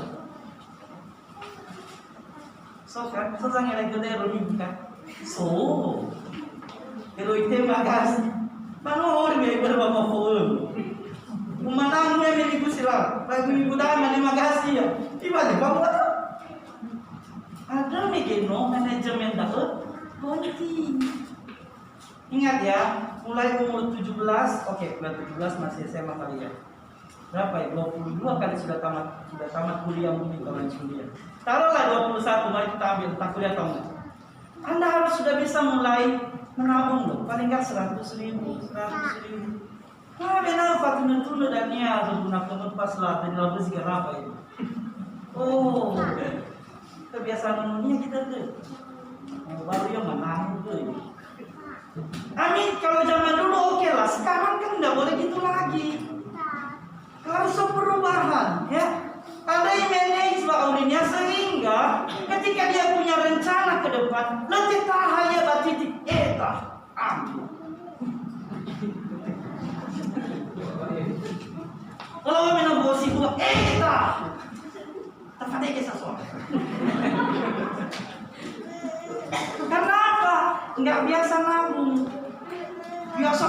So kan, seorang yang gede bermimpi. So, kalau itu magas, mana orang yang berbapa phone, umanang yang menipu silam, lagi menipu dana lima kasih ya, tiba-tiba bawa tu. Ada mungkin manajemen dapat penting. Ingat ya, mulai umur 17, oke, mulai 17 masih SMA kali ya. Berapa ya? 22 kali sudah tamat kuliah mungkin kalau kuliah. Taruhlah 21, mari kita ambil tak kuliah tahun. Anda harus sudah bisa mulai menabung loh, paling nggak 100.000. Nah, benar Fatimah tunu dan Nia menggunakan pas lah dalam bersikap apa itu. Oh, kebiasaan dunia kita tuh. Baru yang menabung tuh. Amin, kalau zaman dulu oke lah, sekarang kan nggak boleh gitu lagi. Harus perubahan, ya. Ada yang manage audinya sehingga ketika dia punya rencana ke depan, nanti tahaya batitik etah ambil. Kalau minum bosi gua etah, tafadai ke sesuatu. Karena apa? Nggak biasa nabung. Biasa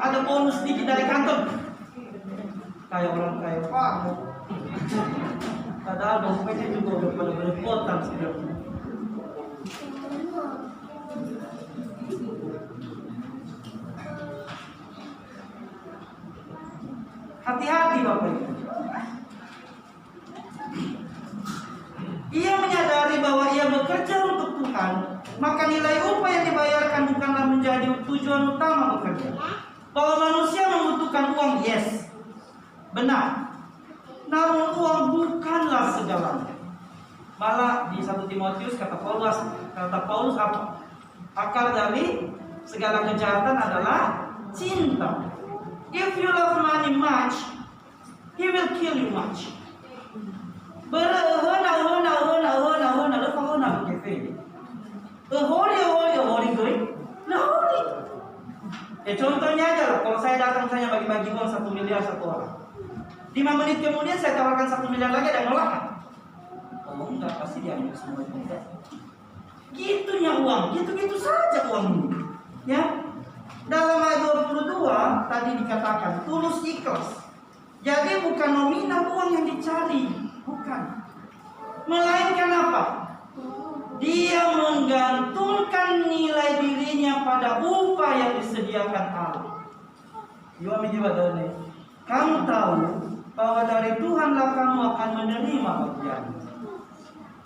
ada bonus sedikit dari kantor. Kayak orang kaya kamu. Padahal dompetnya juga udah pada berpotong sebenarnya. Hati-hati Bapak Ibu. Ia menyadari bahwa ia bekerja untuk Tuhan, maka nilai upah yang dibayarkan bukanlah menjadi tujuan utama bekerja. Bahwa manusia membutuhkan uang, yes, benar. Namun uang bukanlah segalanya. Malah di 1 Timotius kata Paulus apa? Akar dari segala kejahatan adalah cinta. If you love money much, he will kill you much. Contohnya aja loh, kalau saya datang saya bagi-bagi uang 1 miliar satu orang, 5 menit kemudian saya tawarkan 1 miliar lagi, ada nolak. Oh enggak, pasti dia ambil semua juga. Gitunya uang, gitu-gitu saja uang ini. Ya, dalam ayat 22 tadi dikatakan tulus ikhlas. Jadi bukan nominal uang yang dicari, bukan. Melainkan apa? Dia menggantungkan nilai dirinya pada upah yang disediakan Allah. Kamu tahu bahwa dari Tuhanlah kamu akan menerima bagian.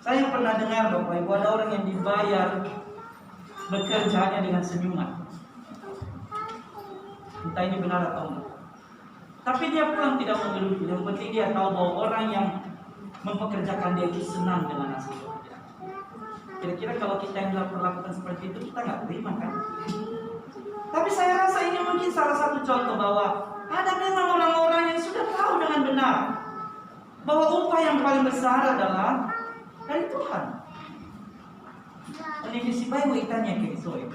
Saya pernah dengar Bapak Ibu, ada orang yang dibayar bekerjanya dengan senyuman. Entah ini benar atau enggak. Tapi dia pulang tidak mengeluh. Yang penting dia tahu bahwa orang yang mempekerjakan dia itu senang dengan hasil pekerjaan. Kira-kira kalau kita yang melakukan seperti itu, kita nggak terima kan? Tapi saya rasa ini mungkin salah satu contoh bahwa ada memang orang-orang yang sudah tahu dengan benar bahwa upah yang paling besar adalah dari Tuhan. Ini si bayi waitannya kayak soy.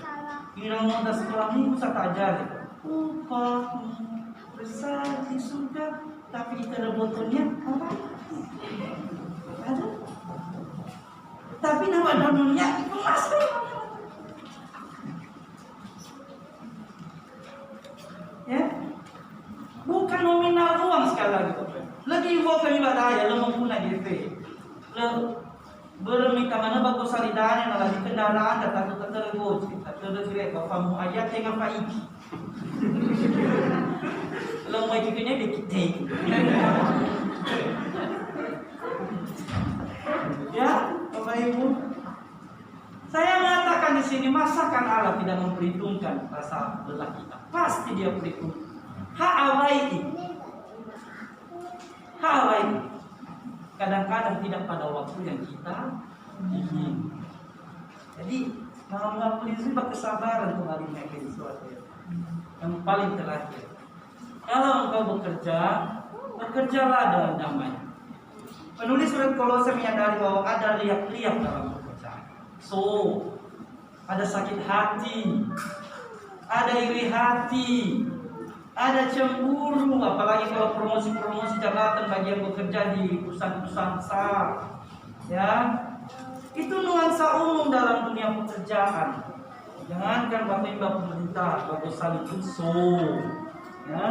Irang mau sekolah minggu saya ajar. Upah besar di surga, tapi itu ada botolnya apa? Ada. Tapi nama danunnya itu masuk. Ya, bukan nominal uang sekali lagi. Lagi bawa kami badaya, lemong pun lagi DP. Berminta mana bagus salidane, lagi kendaraan datang ke terus. Terus bapakmu ayat yang apa ini? Kalau mau ikutnya dikit. Ya, Bapak Ibu. Saya mengatakan di sini, masakan Allah tidak memperhitungkan rasa lelah kita. Pasti dia perhitung. Ha'awaiti. Kadang-kadang tidak pada waktu yang kita ingin. Jadi, mau prinsip kesabaran kembali ke sesuatu yang paling terakhir. Kalau engkau bekerja, bekerjalah dengan damai. Penulis surat Kolose menyadari bahwa ada riak-riak dalam pekerjaan. So, ada sakit hati, ada iri hati, ada cemburu, apalagi kalau promosi-promosi jabatan bagi yang bekerja di perusahaan-perusahaan besar. Ya, itu nuansa umum dalam dunia pekerjaan. Jangankan Bapak Ibu pemerintah, Bapak Salih so. Ya.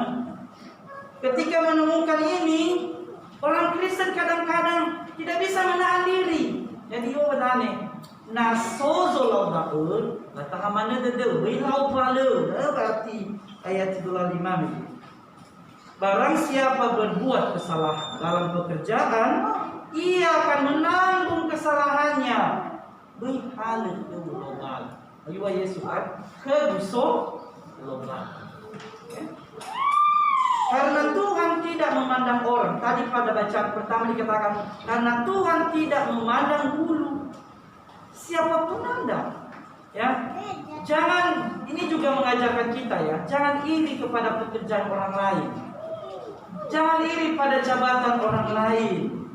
Ketika menemukan ini, orang Kristen kadang-kadang tidak bisa menahan diri. Jadi bedane. Nasozo laudaun, kata mana dede, wilau pale, berarti ayat 25 ini. Barang siapa berbuat kesalahan dalam pekerjaan, ia akan menanggung kesalahannya. Berhalih global. Ayuh Yesus kan keguso lomba. Karena Tuhan tidak memandang orang. Tadi pada bacaan pertama dikatakan karena Tuhan tidak memandang bulu. Siapapun Anda, ya. Jangan, ini juga mengajarkan kita ya, jangan iri kepada pekerjaan orang lain. Jangan iri pada jabatan orang lain.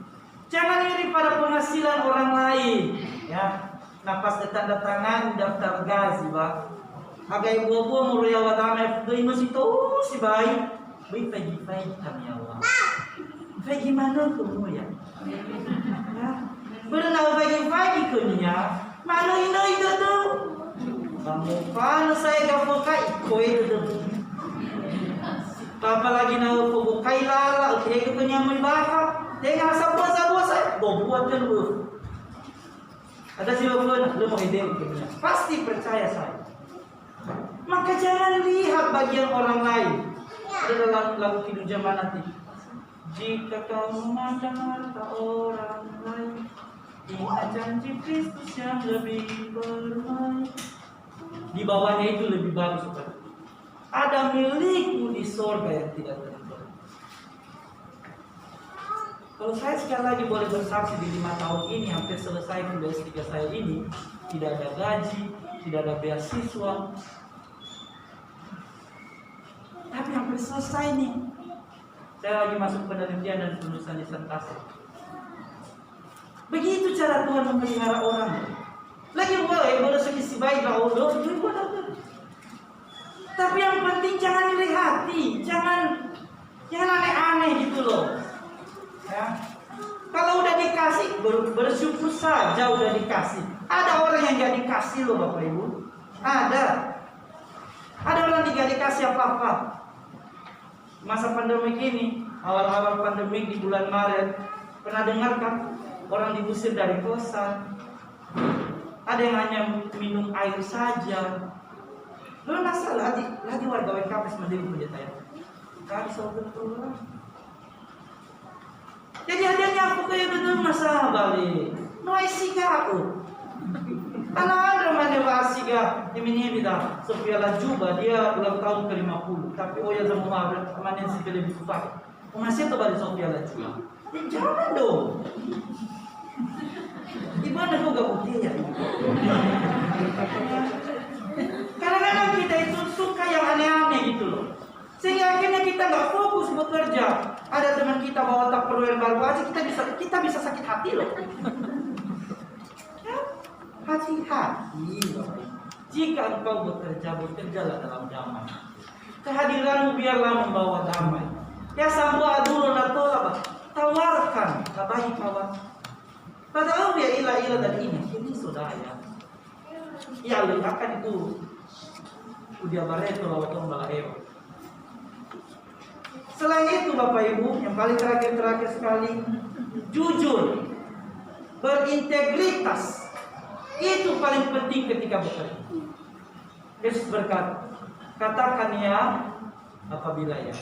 Jangan iri pada penghasilan orang lain, ya. Nah pas tanda tangan daftar gaji, Pak. Agak ibu-ibu mulia wadana doi masih tahu si baik. Baik pagi-pagi kami Allah. Baik gimana kamu ya? Ya. Berenang pagi-pagi kunya. Mana itu tuh? Kamu pan saya gak pakai kue itu. Apalagi nak pakai lala, oke itu punya membakar. Tengah sabua saya, buatkan lu. Ada siapa lu mau ide punya? Pasti percaya saya. Maka jangan lihat bagian orang lain. Ada dalam lagu Kidung Zaman nanti. Jika kau memandang harta orang lain, ingat janji Kristus yang lebih bermain. Di bawahnya itu lebih bagus, Pak. Ada milikmu di sorga yang tidak ternilai. Kalau saya sekali lagi boleh bersaksi di 5 tahun ini hampir selesai kuliah S3 saya ini, tidak ada gaji, tidak ada beasiswa, tapi hampir selesai nih. Saya lagi masuk penelitian dan penulisan disertasi. Begitu cara Tuhan memelihara orang. Lagi boleh sekisi baik lah Allah, tapi yang penting jangan iri hati, jangan aneh-aneh gitu loh. Ya. Kalau udah dikasih bersyukur saja udah dikasih. Ada orang yang gak dikasih loh Bapak Ibu. Ada orang yang gak dikasih apa-apa. Masa pandemik ini, awal-awal pandemik di bulan Maret, pernah dengar kan orang diusir dari kosan? Ada yang hanya minum air saja. Lalu masalah lagi warga WKP sendiri punya saya. Kali sobat keluar. Jadi adanya aku kayak betul masalah balik. Noai siga aku. Karena ada mana siga ini bida. Sofia Lajuba dia ulang tahun ke-50. Tapi oh ya sama Maret mana sih lebih kuat. Masih tuh balik Sofia Lajuba. Jangan dong. Gimana kok gak putih ya? Kadang-kadang kita itu suka yang aneh-aneh gitu loh. Sehingga akhirnya kita gak fokus bekerja. Ada teman kita bawa tupperware baru aja kita bisa sakit hati loh. Ya, hati-hati. Jika engkau bekerjalah dalam damai. Kehadiranmu biarlah membawa damai. Ya sambua dulu natola, tawarkan baik kawan. Padahal dia ilah dan ini sudah ya. Ya akan itu udah bareto lawatong balahewa. Selain itu Bapak Ibu, yang paling terakhir sekali, jujur, berintegritas, itu paling penting ketika bekerja. Yesus berkata, katakan ya apabila ya,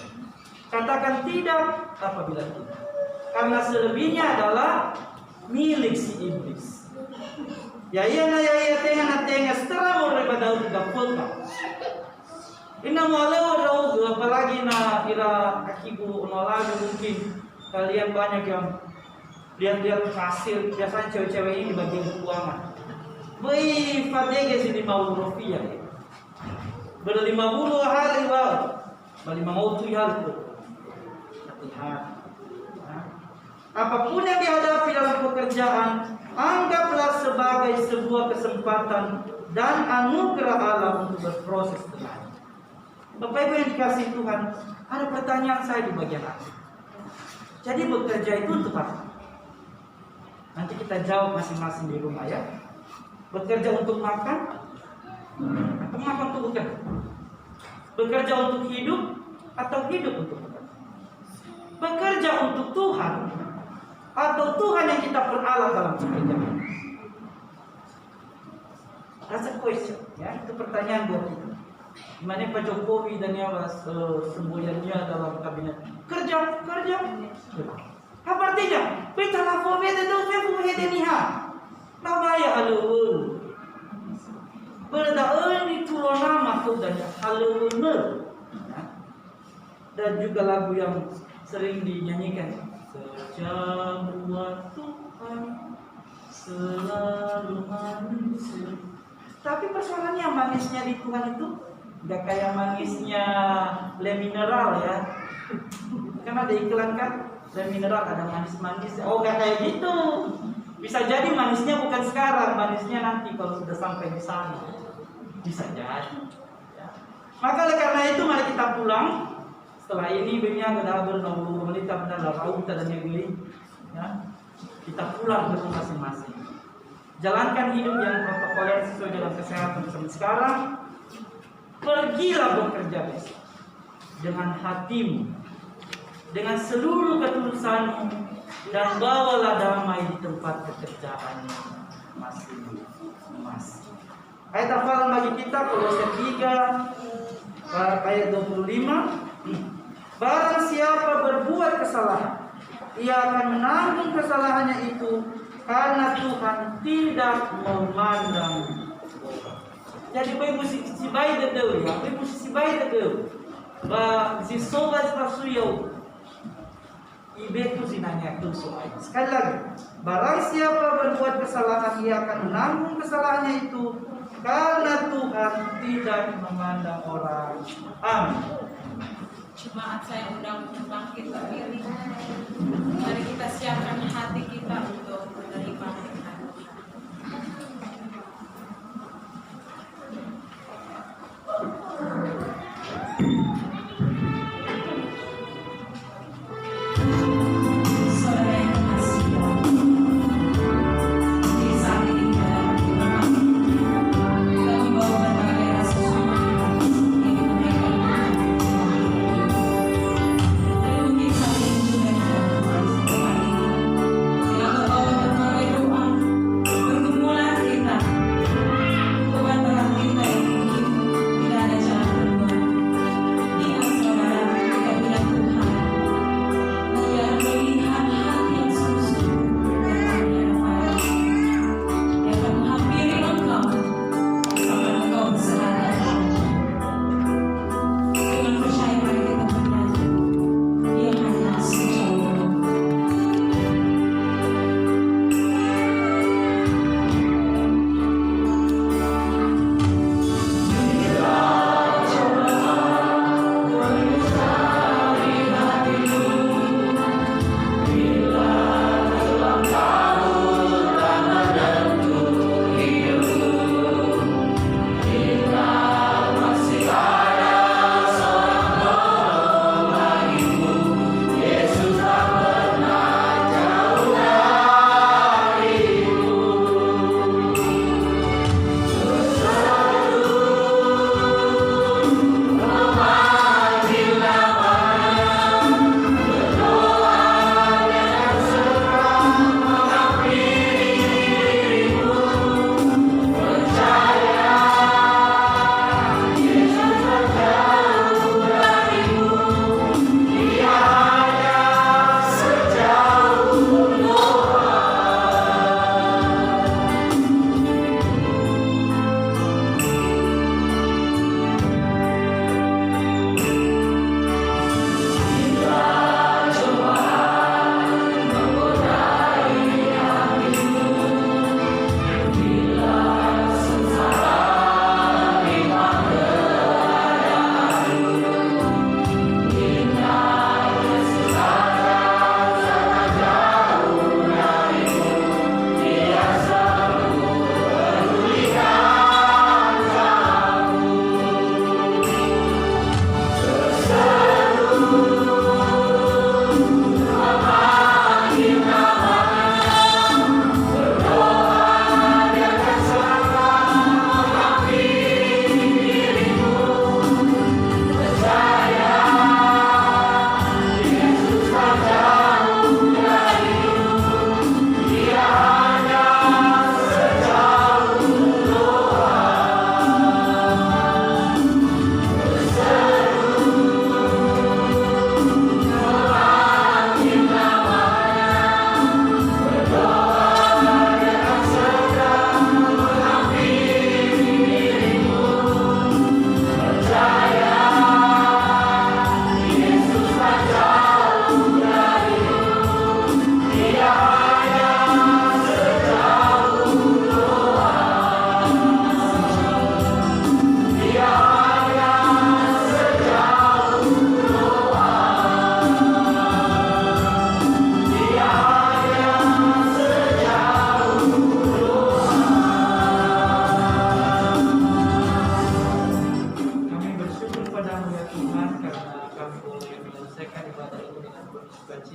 katakan tidak apabila tidak, karena selebihnya adalah milik si iblis. Ya tengah setelah mau daripada udah kota. Ina malau rau apalagi na kira akibu nolaga mungkin kalian banyak yang lihat hasil biasanya cewek-cewek ini di bagian keuangan. Wih, fadege sih 50 rupiah. Ber 50 hari bal. Bali mau tuh hal itu. Hati-hati. Apapun yang dihadapi dalam pekerjaan, anggaplah sebagai sebuah kesempatan dan anugerah Allah untuk berproses tenang. Bapak Ibu yang dikasih Tuhan, ada pertanyaan saya di bagian akhir. Jadi bekerja itu untuk apa? Nanti kita jawab masing-masing di rumah ya. Bekerja untuk makan? Atau makan untuk bekerja? Bekerja untuk hidup? Atau hidup untuk bekerja? Bekerja untuk Tuhan? Atau Tuhan yang kita peralat dalam pekerjaan? That's a question, ya. Itu pertanyaan buat kita. Gimana Pak Jokowi dan Yawas semboyannya dalam kabinet kerja. Apa artinya? Kita lakukan itu, kita niha. Babaya alu. Berdaun itu nama maksudnya haluner. Dan juga lagu yang sering dinyanyikan. Sejak buat Tuhan selalu manis. Tapi persoalannya manisnya di Tuhan itu gak kayak manisnya le mineral ya. Kan ada iklan kan, le mineral ada manis-manis. Oh gak kayak gitu. Bisa jadi manisnya bukan sekarang, manisnya nanti kalau sudah sampai di sana. Bisa jadi. Ya. Maka oleh karena itu mari kita pulang. Setelah ini dunia sudah bermenita benar rauh dan negeri. Ya. Kita pulang ke rumah masing-masing. Jalankan hidup yang protokoler sesuai dalam kesehatan seperti sekarang. Pergilah bekerja besok dengan hatimu, dengan seluruh ketulusanmu, dan bawalah damai di tempat pekerjaan masing-masing. Ayat hafalan bagi kita Kolose 3 ayat 25. Barang siapa berbuat kesalahan, ia akan menanggung kesalahannya itu, karena Tuhan tidak memandang. Jadi baik si baik dedeu ya, baik si baik dedeu. Ba si sobat pasuyo. Ibe tu sinanya tu soai. Sekali lagi, barang siapa berbuat kesalahan, ia akan menanggung kesalahannya itu, karena Tuhan tidak memandang orang. Amin. Jemaat saya undang untuk bangkit berdiri. Mari kita siapkan hati kita untuk menerima firman Tuhan. Saudara yang terkasih, di saat ini dalam firman kita membawa berbagai rasa syukur yang ditunaikan. Mungkin saat ini juga kita berdoa ini, kita membawa berbagai doa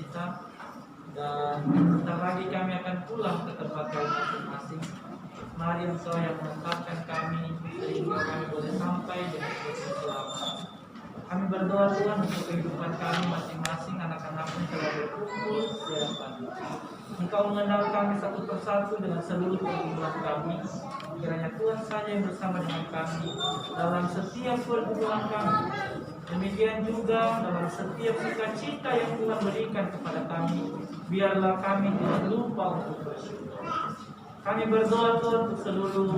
kita. Dan sebentar lagi kami akan pulang ke tempat kami masing-masing. Mari Engkau yang menetapkan kami sehingga kami boleh sampai dengan selamat. Kami berdoa Tuhan untuk kehidupan kami masing-masing, anak-anak pun telah berkumpul setiap pagi. Engkau mengenal kami satu persatu dengan seluruh pergumulan kami. Kiranya Tuhan saja yang bersama dengan kami dalam setiap pergumulan kami. Demikian juga dalam setiap sukacita yang Tuhan berikan kepada kami. Biarlah kami tidak lupa untuk bersyukur. Kami berdoa Tuhan untuk seluruh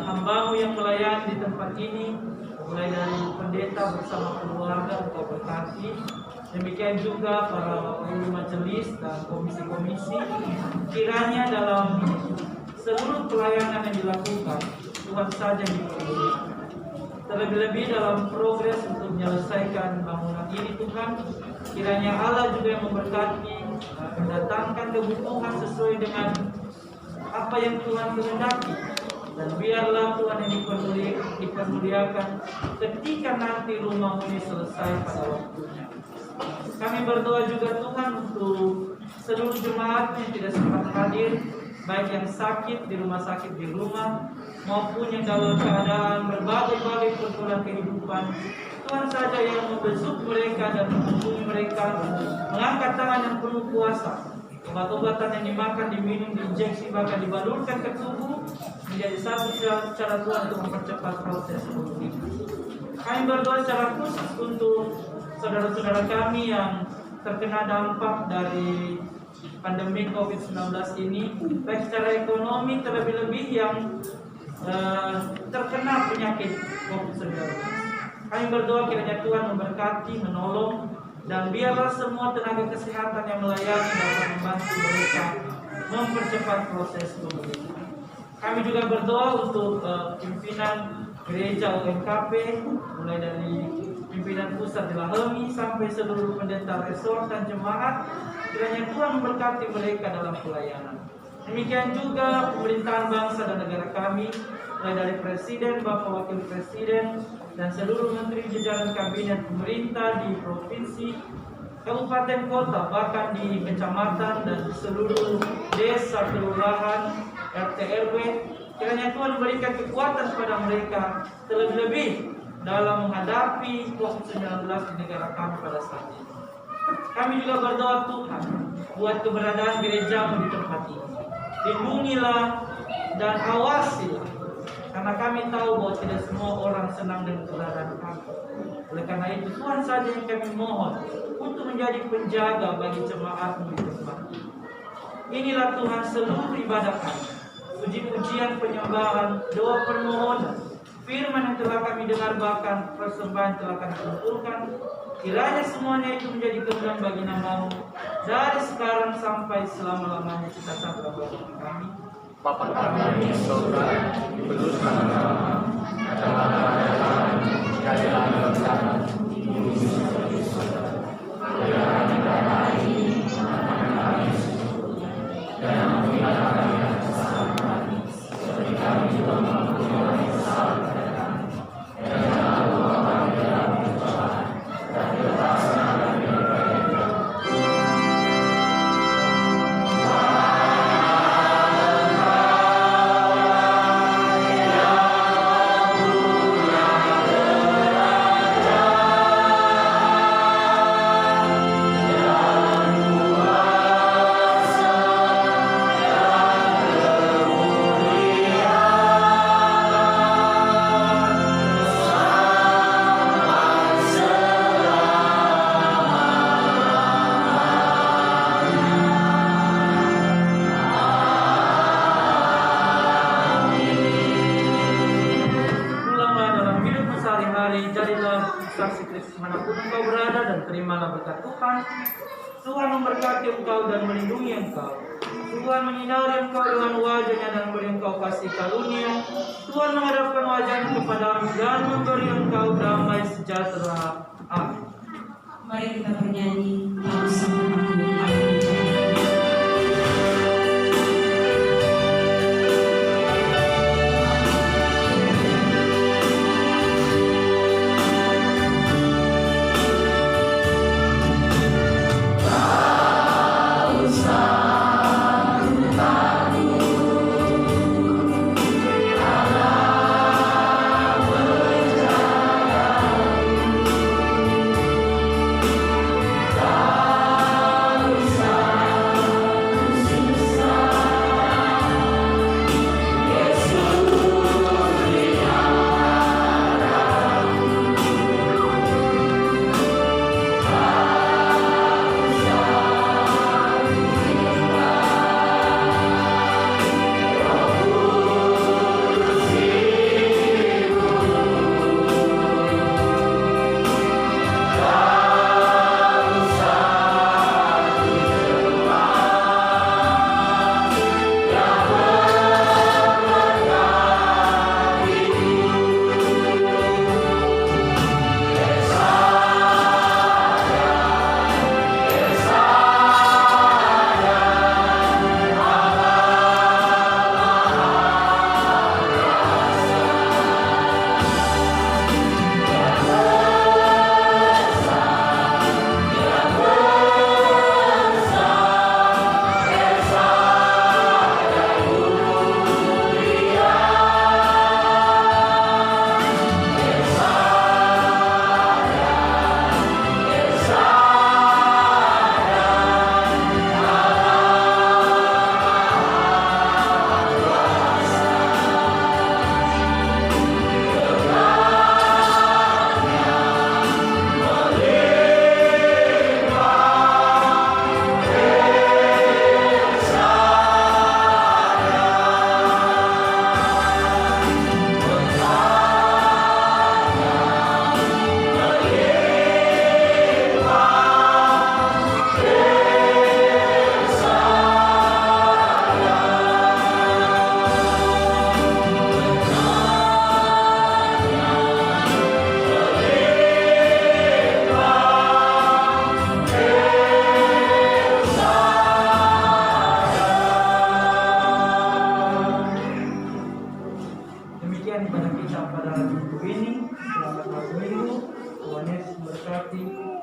hamba-Mu yang melayani di tempat ini, mulai dari pendeta bersama keluarga Engkau berkati. Demikian juga para uli majelis dan komisi-komisi. Kiranya dalam seluruh pelayanan yang dilakukan, Tuhan saja yang dipermuliakan. Terlebih-lebih dalam progres untuk menyelesaikan bangunan ini Tuhan, kiranya Allah juga yang memberkati, mendatangkan kebutuhan sesuai dengan apa yang Tuhan kehendaki. Dan biarlah Tuhan yang dipermuliakan ketika nanti rumah ini selesai pada waktunya. Kami berdoa juga Tuhan untuk seluruh jemaat yang tidak sempat hadir, baik yang sakit di rumah sakit di rumah, maupun yang dalam keadaan berbagai-bagai pergumulan kehidupan. Tuhan saja yang membesuk mereka dan menghubungi mereka, mengangkat tangan yang penuh kuasa. Obat-obatan yang dimakan, diminum, diinjeksi, bahkan dibalurkan ke tubuh menjadi satu cara Tuhan untuk mempercepat proses pemulihan. Kami berdoa secara khusus untuk saudara-saudara kami yang terkena dampak dari pandemi COVID-19 ini, baik secara ekonomi terlebih-lebih yang terkena penyakit COVID-19. Kami berdoa kiranya Tuhan memberkati, menolong, dan biarlah semua tenaga kesehatan yang melayani dapat membantu mereka mempercepat proses pemulihan. Kami juga berdoa untuk pimpinan gereja UMKP, mulai dari pimpinan pusat di Lahemi sampai seluruh pendeta resort dan jemaat. Kiranya Tuhan memberkati mereka dalam pelayanan. Demikian juga pemerintahan bangsa dan negara kami, mulai dari Presiden, Bapak Wakil Presiden, dan seluruh menteri jajaran kabinet pemerintah di provinsi, kabupaten, kota, bahkan di kecamatan dan di seluruh desa, kelurahan, RT RW. Kiranya Tuhan berikan kekuatan kepada mereka, terlebih-lebih dalam menghadapi COVID-19 di negara kami pada saat ini. Kami juga berdoa Tuhan buat keberadaan gereja di tempat ini. Lindungilah dan awasilah, karena kami tahu bahwa tidak semua orang senang dengan keberadaan kami. Oleh karena itu Tuhan saja yang kami mohon untuk menjadi penjaga bagi jemaat di tempat ini. Inilah Tuhan seluruh ibadah kami, puji-pujian, penyembahan, doa permohonan, firman yang telah kami dengar, bahkan persembahan telah kami kumpulkan. Kiranya semuanya itu menjadi kemuliaan bagi nama-Mu dari sekarang sampai selama-lamanya. Kita sambut doa kami. Bapa kami di surga, dikuduskan namamu, datanglah kerajaanmu, jadilah kehendakmu di bumi seperti di surga. Berikanlah kita hari ini makanan kami secukupnya, dan ampunilah kami atas kesalahan kami, seperti kami juga mengampuni orang yang bersalah kepada kami. Dan janganlah bawa kami dalam pencobaan, tapi lepaskan kami daripada yang jahat. Tuhan memberkati engkau dan melindungi engkau. Tuhan menyinari engkau dengan wajah-Nya dan memberi engkau kasih karunia. Tuhan menghadapkan wajah-Nya kepadamu dan memberi engkau damai sejahtera. Amin. Mari kita bernyanyi bersama-sama. Bye.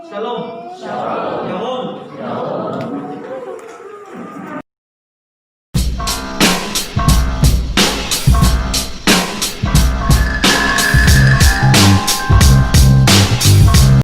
Shalom. Shalom.